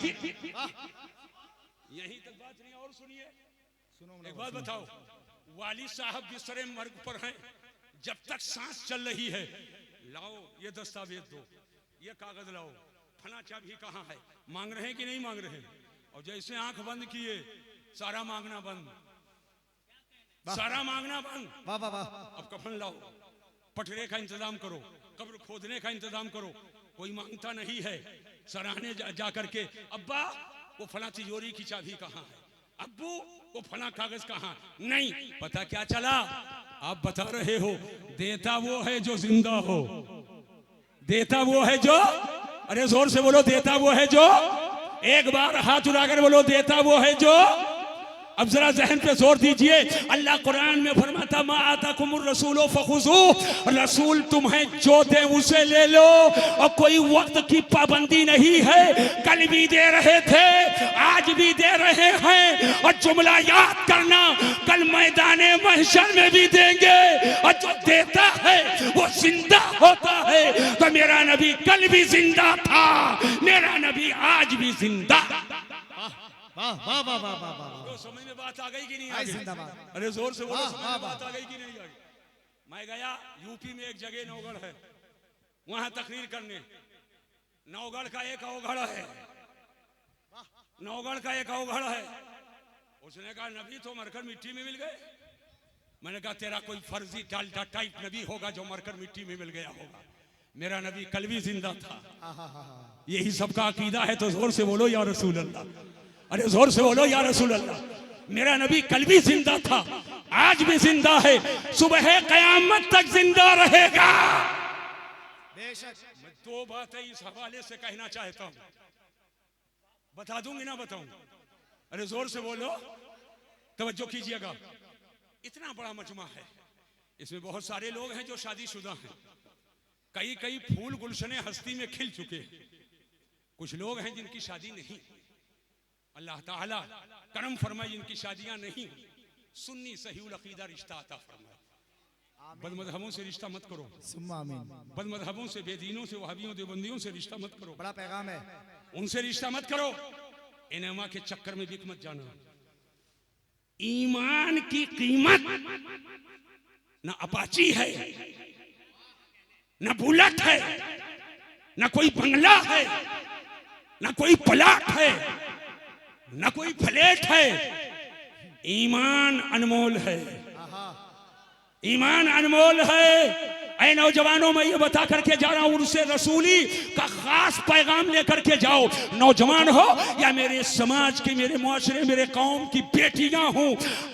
यही तक बात नहीं, और सुनिए। एक बात बताओ, वाली साहब बिस्तरे मर्ग पर हैं, जब तक सांस चल रही है, लाओ ये दस्तावेज दो, ये कागज लाओ, फला चाबी कहाँ है, मांग रहे हैं कि नहीं मांग रहे हैं? और जैसे आंख बंद किए सारा मांगना बंद, सारा मांगना बंद। वाह वाह वाह। अब कफन लाओ, पटरे का इंतजाम करो, कब्र खोदने का इंतजाम करो। कोई मांगता नहीं है। सराहने जा करके अब्बा वो फला तिजोरी की चाबी कहाँ है, अब्बू वो फला कागज कहाँ? नहीं। पता क्या चला? आप बता रहे हो देता वो है जो जिंदा हो, देता वो है जो, अरे जोर से बोलो, देता वो है जो, एक बार हाथ उठाकर बोलो, देता वो है जो। अब जरा जहन पे जोर दीजिए, अल्लाह कुरान में फरमाता मा आताकुमुर रसूलो फखुजू, रसूल तुम्हें जो दे उसे ले लो, और कोई वक्त की पाबंदी नहीं है। कल भी दे रहे थे, आज भी दे रहे हैं, और जुमला याद करना, कल मैदाने महशर में भी देंगे, और जो देता है वो जिंदा होता है। तो मेरा नबी कल भी जिंदा था, मेरा नबी आज भी जिंदा। वाह वाह वाह वाह वाह वाह। तो समझ में बात आ गई कि नहीं आ गई? जिंदाबाद। अरे जोर से बोलो, समझ में बात आ गई कि नहीं आ गई? मैं गया यूपी में, एक जगह नौगढ़ है, वहां तकरीर करने। नौगढ़ का एक अवघड़ है, नौगढ़ का एक अवघड़ है। उसने कहा नबी तो मरकर मिट्टी में मिल गए। मैंने कहा तेरा कोई फर्जी टाल्टा टाइप नबी होगा जो मरकर मिट्टी में मिल गया होगा, मेरा नबी कल भी जिंदा था। यही सबका अकीदा है, तो जोर से बोलो या रसूल अल्लाह। अरे जोर से बोलो या रसूल अल्लाह। मेरा नबी कल भी जिंदा था, आज भी जिंदा है, सुबह कयामत तक जिंदा रहेगा। बेशक। मैं दो बातें इस हवाले से कहना चाहता हूं, बता दूंगी ना बताऊं? अरे जोर से बोलो, तवज्जो कीजिएगा। इतना बड़ा मजमा है, इसमें बहुत सारे लोग हैं जो शादीशुदा हैं, कई कई फूल गुलशने हस्ती में खिल चुके हैं, कुछ लोग हैं जिनकी शादी नहीं। अल्लाह ताला करम फरमाए जिनकी शादियां नहीं, सुन्नी सहीउल अकीदा रिश्ता अता फरमाए। बदमज़हबों से रिश्ता मत करो, बदमज़हबों से, बेदीनों से, वहाबियों देवबंदियों से रिश्ता मत करो, बड़ा पैगाम है। उनसे रिश्ता मत करो, इनेमा के चक्कर में बिक मत जाना। ईमान की कीमत ना अपाची है, ना बुलेट है, ना कोई बंगला है, ना कोई प्लाट है, ना कोई फ्लैट है। ईमान अनमोल है, ईमान अनमोल है। ऐ नौजवानों, मैं ये बता करके जा रहा हूं, उनसे रसूली का खास पैगाम लेकर के जाओ। नौजवान हो या मेरे समाज की, मेरे मुआशरे, मेरे कौम की बेटियां हो,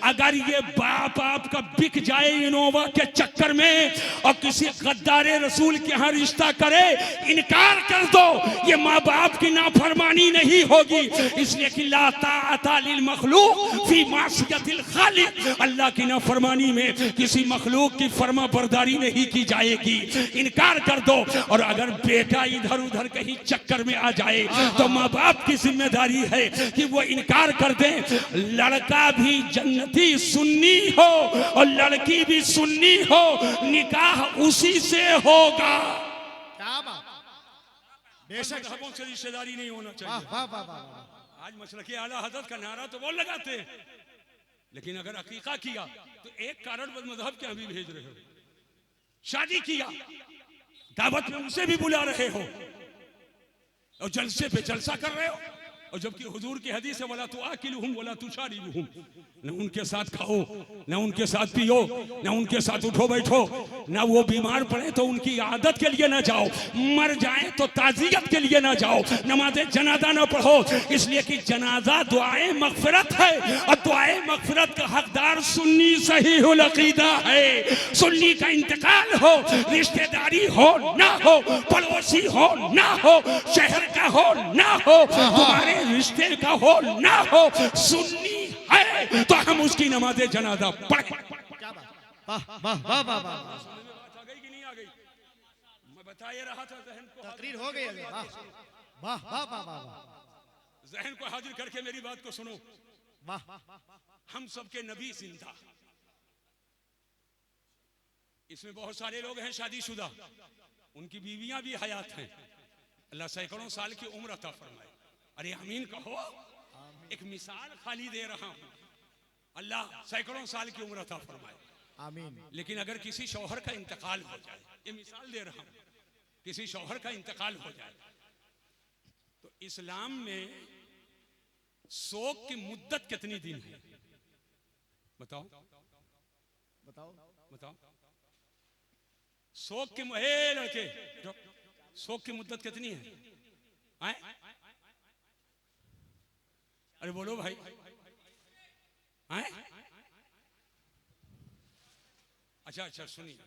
अगर ये बाप आपका बिक जाए इनोवा के चक्कर में और किसी गद्दारे रसूल के यहाँ रिश्ता करे, इनकार कर दो, ये माँ बाप की नाफरमानी नहीं होगी। इसलिए कि ला ताअता लिल मखलूक फी मासियतिल खालिक, अल्लाह की नाफरमानी में किसी मखलूक की फर्मा बरदारी नहीं की जाएगी। इनकार कर दो। और अगर बेटा इधर उधर कहीं चक्कर में आ जाए तो माँ बाप की जिम्मेदारी है कि वो इनकार कर दें। लड़का भी जन्नती सुन्नी हो और लड़की भी सुन्नी हो, निकाह उसी से होगा। क्या बात। बेशक। मज़हबों से रिश्तेदारी नहीं होना चाहिए। वाह वाह वाह। आज मसलके आला हज़रत का नारा तो वो लगाते हैं, लेकिन अगर अकीका किया तो एक कारण बदमज़हब के यहाँ भी भेज रहे हो। शादी किया, दावत में उनसे भी बुला रहे हो और जलसे पे जलसा कर रहे हो, और जबकि हुजूर की हदीस है वला तुआकिलुहुम वला तुशारिबुहुम, न उनके साथ खाओ, न उनके साथ पियो, न उनके साथ उठो बैठो, न वो बीमार पड़े तो उनकी आदत के लिए ना जाओ, मर जाए तो ताजियत के लिए ना जाओ, नमाज़े जनाजा ना पढ़ो। इसलिए कि जनाजा दुआए मगफिरत है, और दुआए मगफिरत का हकदार सुन्नी सहीहुल अकीदा है। सुन्नी का इंतकाल हो, रिश्तेदारी हो ना हो, पड़ोसी हो ना हो, शहर का हो ना हो, तुम्हारे रिश्ते का हो ना हो, सुन्नी है तो हम उसकी नमाज़े जनाजा पढ़ें। क्या बात। वाह वाह वाह वाह वाह। समझ में बात आ गई कि नहीं आ गई? मैं बता ये रहा था, जहन को तकरीर हो गई अभी। वाह वाह वाह वाह वाह। जहन को हाजिर करके मेरी बात को सुनो। वाह। हम सबके नबी जिंदा, इसमें बहुत सारे लोग हैं शादीशुदा, उनकी बीवियां भी हयात हैं। अल्लाह सैकड़ों साल की उम्र अता फरमाए। अरे आमीन कहो। एक मिसाल खाली दे रहा हूं, अल्लाह सैकड़ों साल की उम्र अता फरमाए। आमीन। लेकिन अगर किसी शौहर का इंतकाल हो जाए, ये मिसाल दे रहा हूं, किसी शौहर का इंतकाल हो जाए तो इस्लाम में शोक की मुद्दत कितनी दिन है? बताओ बताओ। बताओ। शोक की लड़के शोक की मुद्दत कितनी है? आए? अरे बोलो भाई। आए? अच्छा अच्छा सुनिए,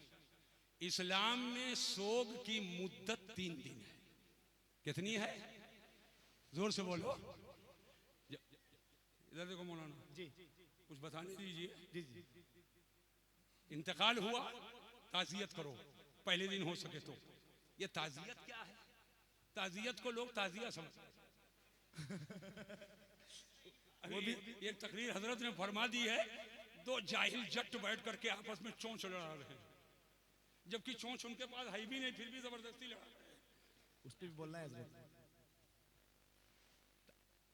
इस्लाम में सोग की मुद्दत 3 दिन है। कितनी है? जोर से बोलो। इधर देखो मौलाना जी, कुछ बताने दीजिए। जी जी। इंतकाल हुआ, ताजियत करो पहले दिन हो सके तो। ये ताजियत क्या है? ताजियत को लोग ताजिया समझते हैं। अभी एक तकरीर हजरत ने फरमा दी है, 2 जाहिल जट बैठ करके आपस में चोंच लड़ा रहे हैं, जबकि चोंच उनके पास है भी नहीं, फिर भी जबरदस्ती लड़ा रहे हैं। उस पर भी बोलना है हजरत।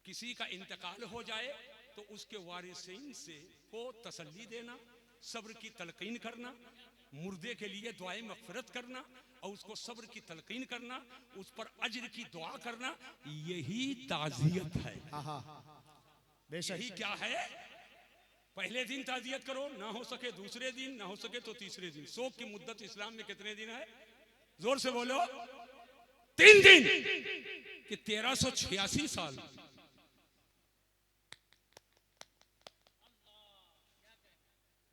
किसी का इंतकाल हो जाए तो उसके वारिसीन से को तसल्ली देना, सब्र की तलकीन करना, मुर्दे के लिए दुआए मगफिरत करना और उसको सब्र की तलकीन करना, उस पर अज्र की दुआ करना, यही ताजियत है। यही क्या है? पहले दिन ताजियत करो, ना हो सके दूसरे दिन, ना हो सके तो तीसरे दिन। शोक की मुद्दत इस्लाम में कितने दिन है? जोर से बोलो। 3 दिन कि 1386 साल।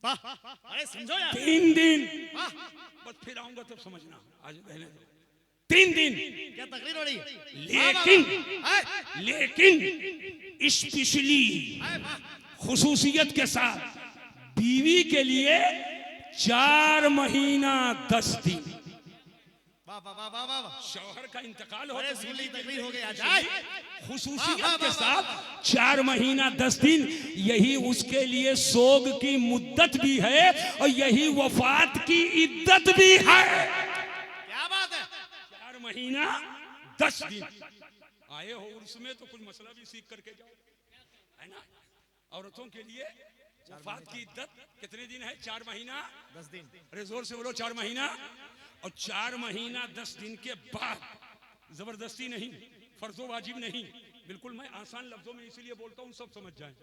अरे समझो यार, 3 दिन। बस फिर आऊंगा तब समझना, आज पहले 3 दिन। क्या तकरीर हो रही है? लेकिन स्पेशली खुसूसियत के साथ बीवी के लिए 4 महीना 10 दिन। वाह वाह वाह वाह वाह। शौहर का इंतकाल हो अरे सुन ली तकरीर हो गई आज। खुसूसियत के साथ 4 महीना 10 दिन, यही उसके लिए सोग की मुद्दत भी है और यही वफात की इद्दत भी है। क्या बात है? 4 महीना 10 दिन। आए हो उर्स में तो कुछ मसला भी सीख करके जाओ, है ना? औरतों के लिए वफात की इद्दत कितने दिन है? 4 महीना 10 दिन। अरे जोर से बोलो। 4 महीना और 4 महीना 10 दिन के बाद, जबरदस्ती नहीं, फर्जो वाजिब नहीं, बिल्कुल मैं आसान लफ्जों में इसीलिए बोलता हूं सब समझ जाएं।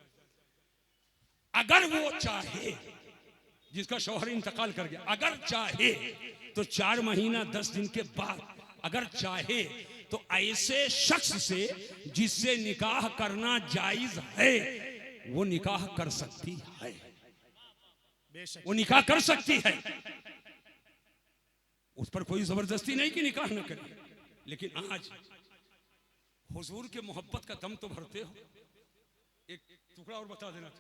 अगर वो चाहे, जिसका शौहर इंतकाल कर गया, अगर चाहे तो 4 महीना 10 दिन के बाद अगर चाहे तो ऐसे शख्स से जिससे निकाह करना जायज है वो निकाह कर सकती है, वो निकाह कर सकती है। उस पर कोई जबरदस्ती नहीं कि निकाह न करे। लेकिन आज हुजूर के मोहब्बत का दम तो भरते हो। एक टुकड़ा और बता देना,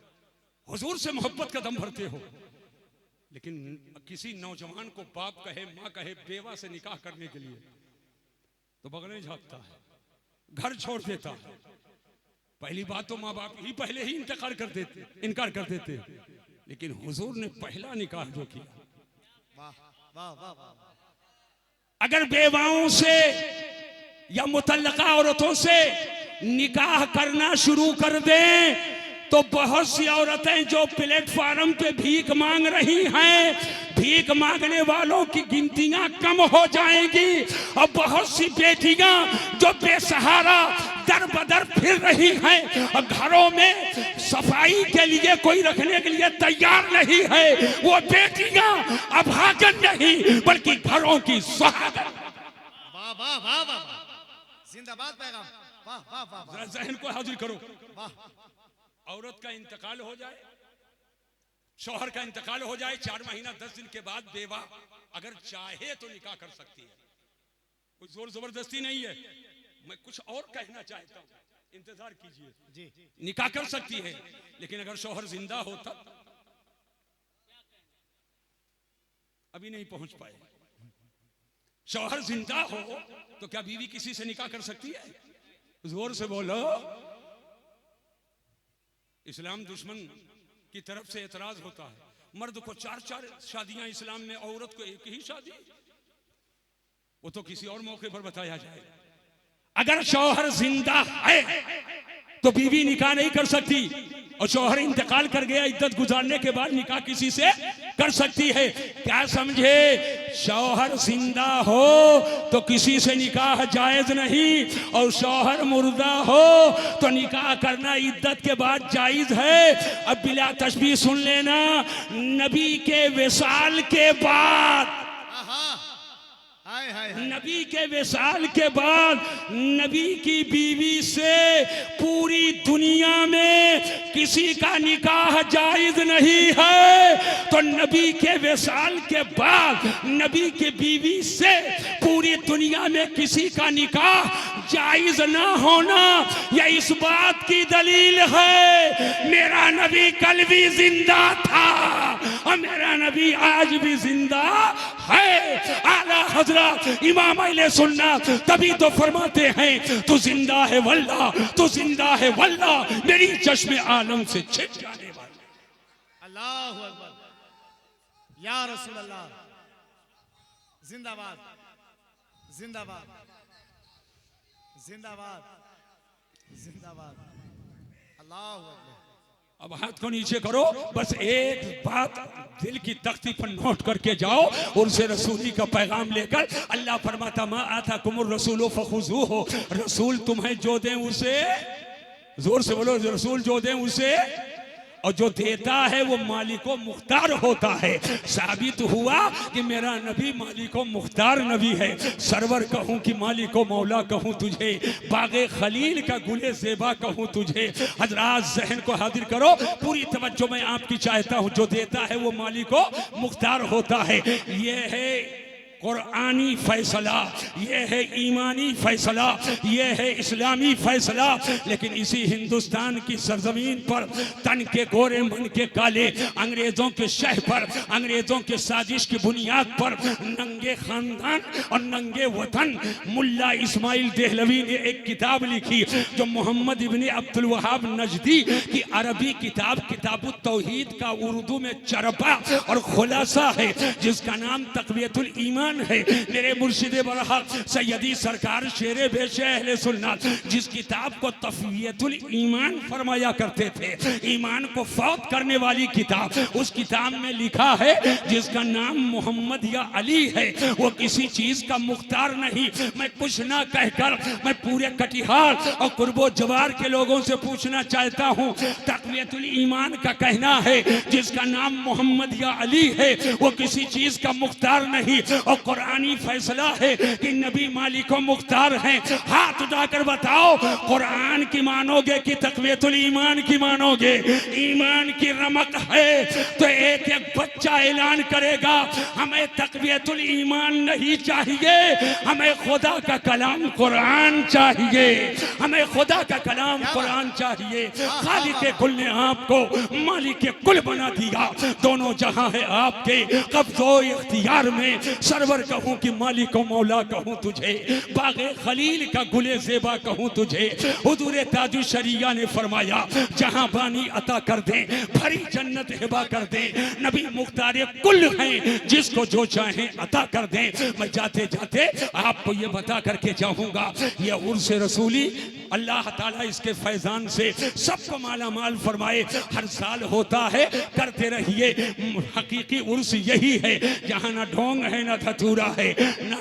हुजूर से मोहब्बत का दम भरते हो, लेकिन किसी नौजवान को बाप कहे, माँ कहे बेवा से निकाह करने के लिए तो बगले झाँकता है, घर छोड़ देता है। पहली बात तो माँ बाप ही पहले ही इनकार कर देते। लेकिन हुजूर ने पहला निकाह जो किया, वाह वाह वाह वाह। अगर बेवाओं से या मुतल्लका औरतों से निकाह करना शुरू कर दें तो बहुत सी औरतें जो प्लेटफार्म पे भीख मांग रही हैं, भीख मांगने वालों की गिनतियां कम हो जाएंगी और बहुत सी बेटियां जो बेसहारा दर बदर फिर रही हैं और घरों में सफाई के लिए कोई रखने के लिए तैयार नहीं है, वो बेटियां अभागन नहीं बल्कि घरों की सुहागन। वाह वाह वाह वाह। जिंदाबाद पैगाम। वाह वाह वाह वाह। जहन को हाजिर करो। वाह। औरत का इंतकाल हो जाए, शौहर का इंतकाल हो जाए, 4 महीना 10 दिन के बाद बेवा अगर चाहे तो निकाह कर सकती है। कोई जोर जबरदस्ती नहीं है। मैं कुछ और कहना चाहता हूं, इंतजार कीजिए जी। निकाह कर सकती है, लेकिन अगर शौहर जिंदा हो तब। अभी नहीं पहुंच पाए। शौहर जिंदा हो तो क्या बीवी किसी से निकाह कर सकती है? जोर से बोलो। इस्लाम दुश्मन की तरफ से एतराज होता है, मर्द को 4-4 शादियां इस्लाम में, औरत को एक ही शादी, वो तो किसी और मौके पर बताया जाए। अगर शौहर जिंदा है तो बीवी निकाह नहीं कर सकती और शौहर इंतकाल कर गया इद्दत गुजारने के बाद निकाह किसी से कर सकती है। क्या समझे? शौहर जिंदा हो तो किसी से निकाह जायज नहीं और शौहर मुर्दा हो तो निकाह करना इद्दत के बाद जायज है। अब बिला तशबीह सुन लेना, नबी के विसाल के बाद हाय नबी के विसाल के बाद नबी की बीवी से पूरी दुनिया में किसी का निकाह जायज नहीं है, तो नबी के विसाल के बाद नबी की बीवी से पूरी दुनिया में किसी का निकाह जायज ना होना यह इस बात की दलील है मेरा नबी कल भी जिंदा था और मेरा नबी आज भी जिंदा है। आला हजरत इमाम अहले सुन्नत तभी तो फरमाते हैं तू जिंदा है वल्लाह, तू जिंदा है वल्लाह, मेरी चश्मे आलम से छिप जाने वाला। अल्लाहु अकबर, या रसूल अल्लाह, जिंदाबाद जिंदाबाद जिंदाबाद जिंदाबाद। अल्लाहु अकबर। अब हाथ को नीचे करो, बस एक बात दिल की तख्ती पर नोट करके जाओ और उनसे रसूली का पैगाम लेकर। अल्लाह फरमाता मा आता कुमुर रसूलो फखुजू हो, रसूल तुम्हें जो दें उसे, जोर से बोलो, रसूल जो दें उसे, और जो देता है वो मालिको मुख्तार होता है। साबित हुआ कि मेरा नबी मालिको मुख्तार नबी है। सरवर कहूँ कि मालिको मौला कहूँ तुझे, बागे खलील का गुले ज़ेबा कहूँ तुझे। हजरात जहन को हाजिर करो, पूरी तवज्जो मैं आपकी चाहता हूँ। जो देता है वो मालिको मुख्तार होता है। ये है कुरानी फैसला, ये है ईमानी फैसला, ये है इस्लामी फैसला। लेकिन इसी हिंदुस्तान की सरजमीन पर तन के गोरे मन के काले अंग्रेजों के शह पर, अंग्रेजों के साजिश की बुनियाद पर नंगे खानदान और नंगे वतन मुल्ला इस्माइल देहलवी ने एक किताब लिखी जो मोहम्मद इब्ने अब्दुल वहाब नजदी की अरबी किताब किताबुत तौहीद का उर्दू में चरपा और खुलासा है, जिसका नाम तक़वियतुल ईमान है। मेरे मुर्शिदे बरहक सैयदी सरकार शेरे बेशे अहले सुन्नत जिस किताब को तफ़वियतुल ईमान फरमाया करते थे, ईमान को फौत करने वाली किताब, उस किताब में लिखा है जिसका नाम मोहम्मद या अली है वो किसी चीज का मुख्तार नहीं। मैं कुछ ना कहकर मैं पूरे कटिहार और कुर्बो जवार के लोगों से पूछना चाहता हूँ, तक़वियतुल ईमान का कहना है जिसका नाम मोहम्मद या अली है वो किसी चीज का मुख्तार नहीं, और कुरानी फैसला है कि नबी मालिको मुख्तार हैं। हाथ उठाकर बताओ कुरान की मानोगे कि तक़वियतुल ईमान की मानोगे? ईमान की रमक है तो एक एक बच्चा ऐलान करेगा हमें तक़वियतुल ईमान नहीं चाहिए, हमें खुदा का कलाम कुरान चाहिए, हमें खुदा का कलाम कुरान चाहिए। खालिक़े कुल ने आपको मालिके कुल बना दिया, दोनों जहां है आपके कब्ज़ो इख्तियार में। सरवर कहूँ कि मालिको मौला कहूँ तुझे, बागे खलील का गुले ज़ेबा कहूँ तुझे। हुजूर ताजुश शरिया ने फरमाया जहां बानी अता कर दे भरी जन्नत हिबा कर दे, नबी मुख्तार कुल हैं जिसको जो चाहे अता कर दे। मैं जाते जाते आपको ये बता करके जाऊंगा, ये उर्स रसूली अल्लाह ताला इसके फैजान से सबको माला माल फरमाए। हर साल होता है, करते रहिए। हकीकी उर्स यही है जहाँ ना ढोंग है ना धतूरा है, ना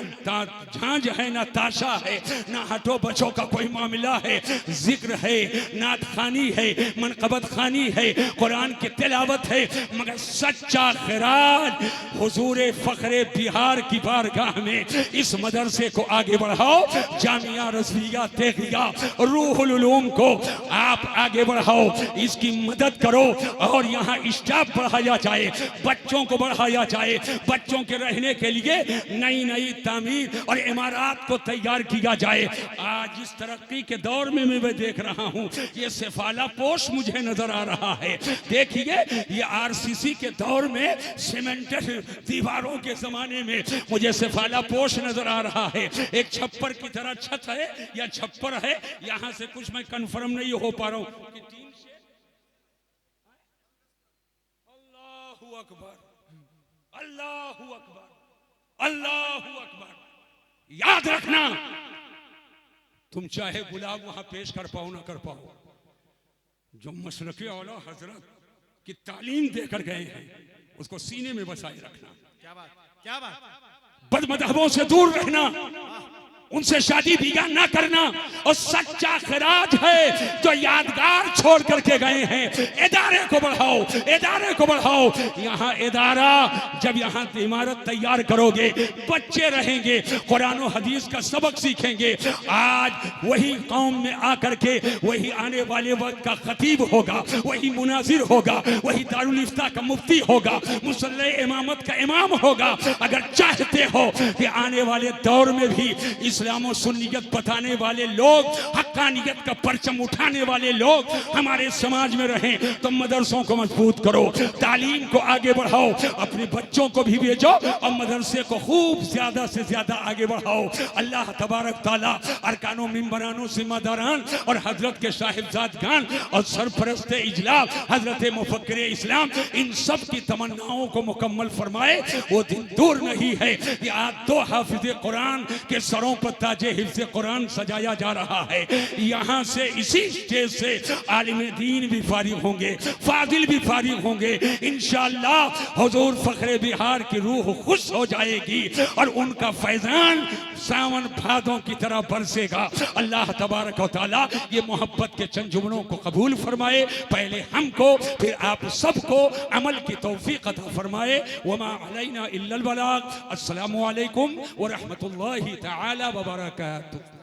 झांझ है ना ताशा है, ना हटो बचो का कोई मामला है, जिक्र है, नात खानी है, मनकबत खानी है, कुरान की तिलावत है, मगर सच्चा खिराज हुजूर फखरे बिहार की बारगाह में इस मदरसे को आगे बढ़ाओ। जामिया रज़विया तेगिया रूहुल उलूम को आप आगे बढ़ाओ, इसकी मदद करो और यहाँ स्टाफ बढ़ाया जाए, बच्चों को बढ़ाया जाए, बच्चों के रहने के लिए नई नई तामीर और इमारत को तैयार किया जाए। आज इस तरक्की के दौर में मैं देख रहा हूँ ये सेफाला पोश मुझे नजर आ रहा है। देखिए ये आरसीसी के दौर में सीमेंटेड दीवारों के जमाने में मुझे सेफाला पोश नजर आ रहा है। एक छप्पर की तरह छत है या छप्पर है, यहाँ से कुछ मैं कंफर्म नहीं हो पा रहा हूँ कि टीम से। अल्लाहु अकबर, अल्लाहु अकबर, अल्लाहु अकबर। याद रखना तुम चाहे गुलाब वहां पेश कर पाओ ना कर पाओ, जो मशरक़े औला हजरत की तालीम देकर गए हैं उसको सीने में बसाए रखना। क्या बात, क्या बात। बदमज़हबों से दूर रहना, उनसे शादी बिगाह ना करना। और सच्चा खिराज है जो यादगार छोड़ करके गए हैं। इदारे को बढ़ाओ, इदारे को बढ़ाओ। यहाँ इदारा जब यहाँ इमारत तैयार करोगे, बच्चे रहेंगे, कुरान और हदीस का सबक सीखेंगे। आज वही कौम में आकर के वही आने वाले वक्त का खतीब होगा, वही मुनाजिर होगा, वही दारुल इफ्ता का मुफ्ती होगा, मुसल्ले इमामत का इमाम होगा। अगर चाहते हो कि आने वाले दौर में भी इस्लाम और सुन्नियत बताने वाले लोग, हक्कानियत का परचम उठाने वाले लोग हमारे समाज में रहें, तो मदरसों को मजबूत करो, तालीम को आगे बढ़ाओ, अपने बच्चों को भी भेजो और मदरसे को खूब ज्यादा से ज्यादा आगे बढ़ाओ। अल्लाह तबारक ताला अरकानो मिंबरानो जिम्मेदारान और हजरत के साहिबजादगान और सरपरस्त इजलास हजरत मुफक्किर इस्लाम, इन सब की तमन्नाओं को मुकम्मल फरमाए। वो दिन दूर नहीं है कि आज 2 हाफिज कुरान के सरों पर ताजे हिफ्ज़ कुरान सजाया जा रहा है। यहाँ से इसी स्टेज से आलिम दीन भी फारिग होंगे, फाजिल भी फारिग होंगे। इंशाअल्लाह हुजूर फखरे बिहार की रूह खुश हो जाएगी और उनका फैजान सावन भादों की तरह बरसेगा। अल्लाह तबारक व तआला ये मोहब्बत के चंद जुमलों को कबूल फरमाए, पहले हमको फिर आप सबको अमल की तौफीक अता फरमाए। वमा अलैना इल्लल बलाग। अस्सलामु अलैकुम व रहमतुल्लाहि तआला व बरकातुहू।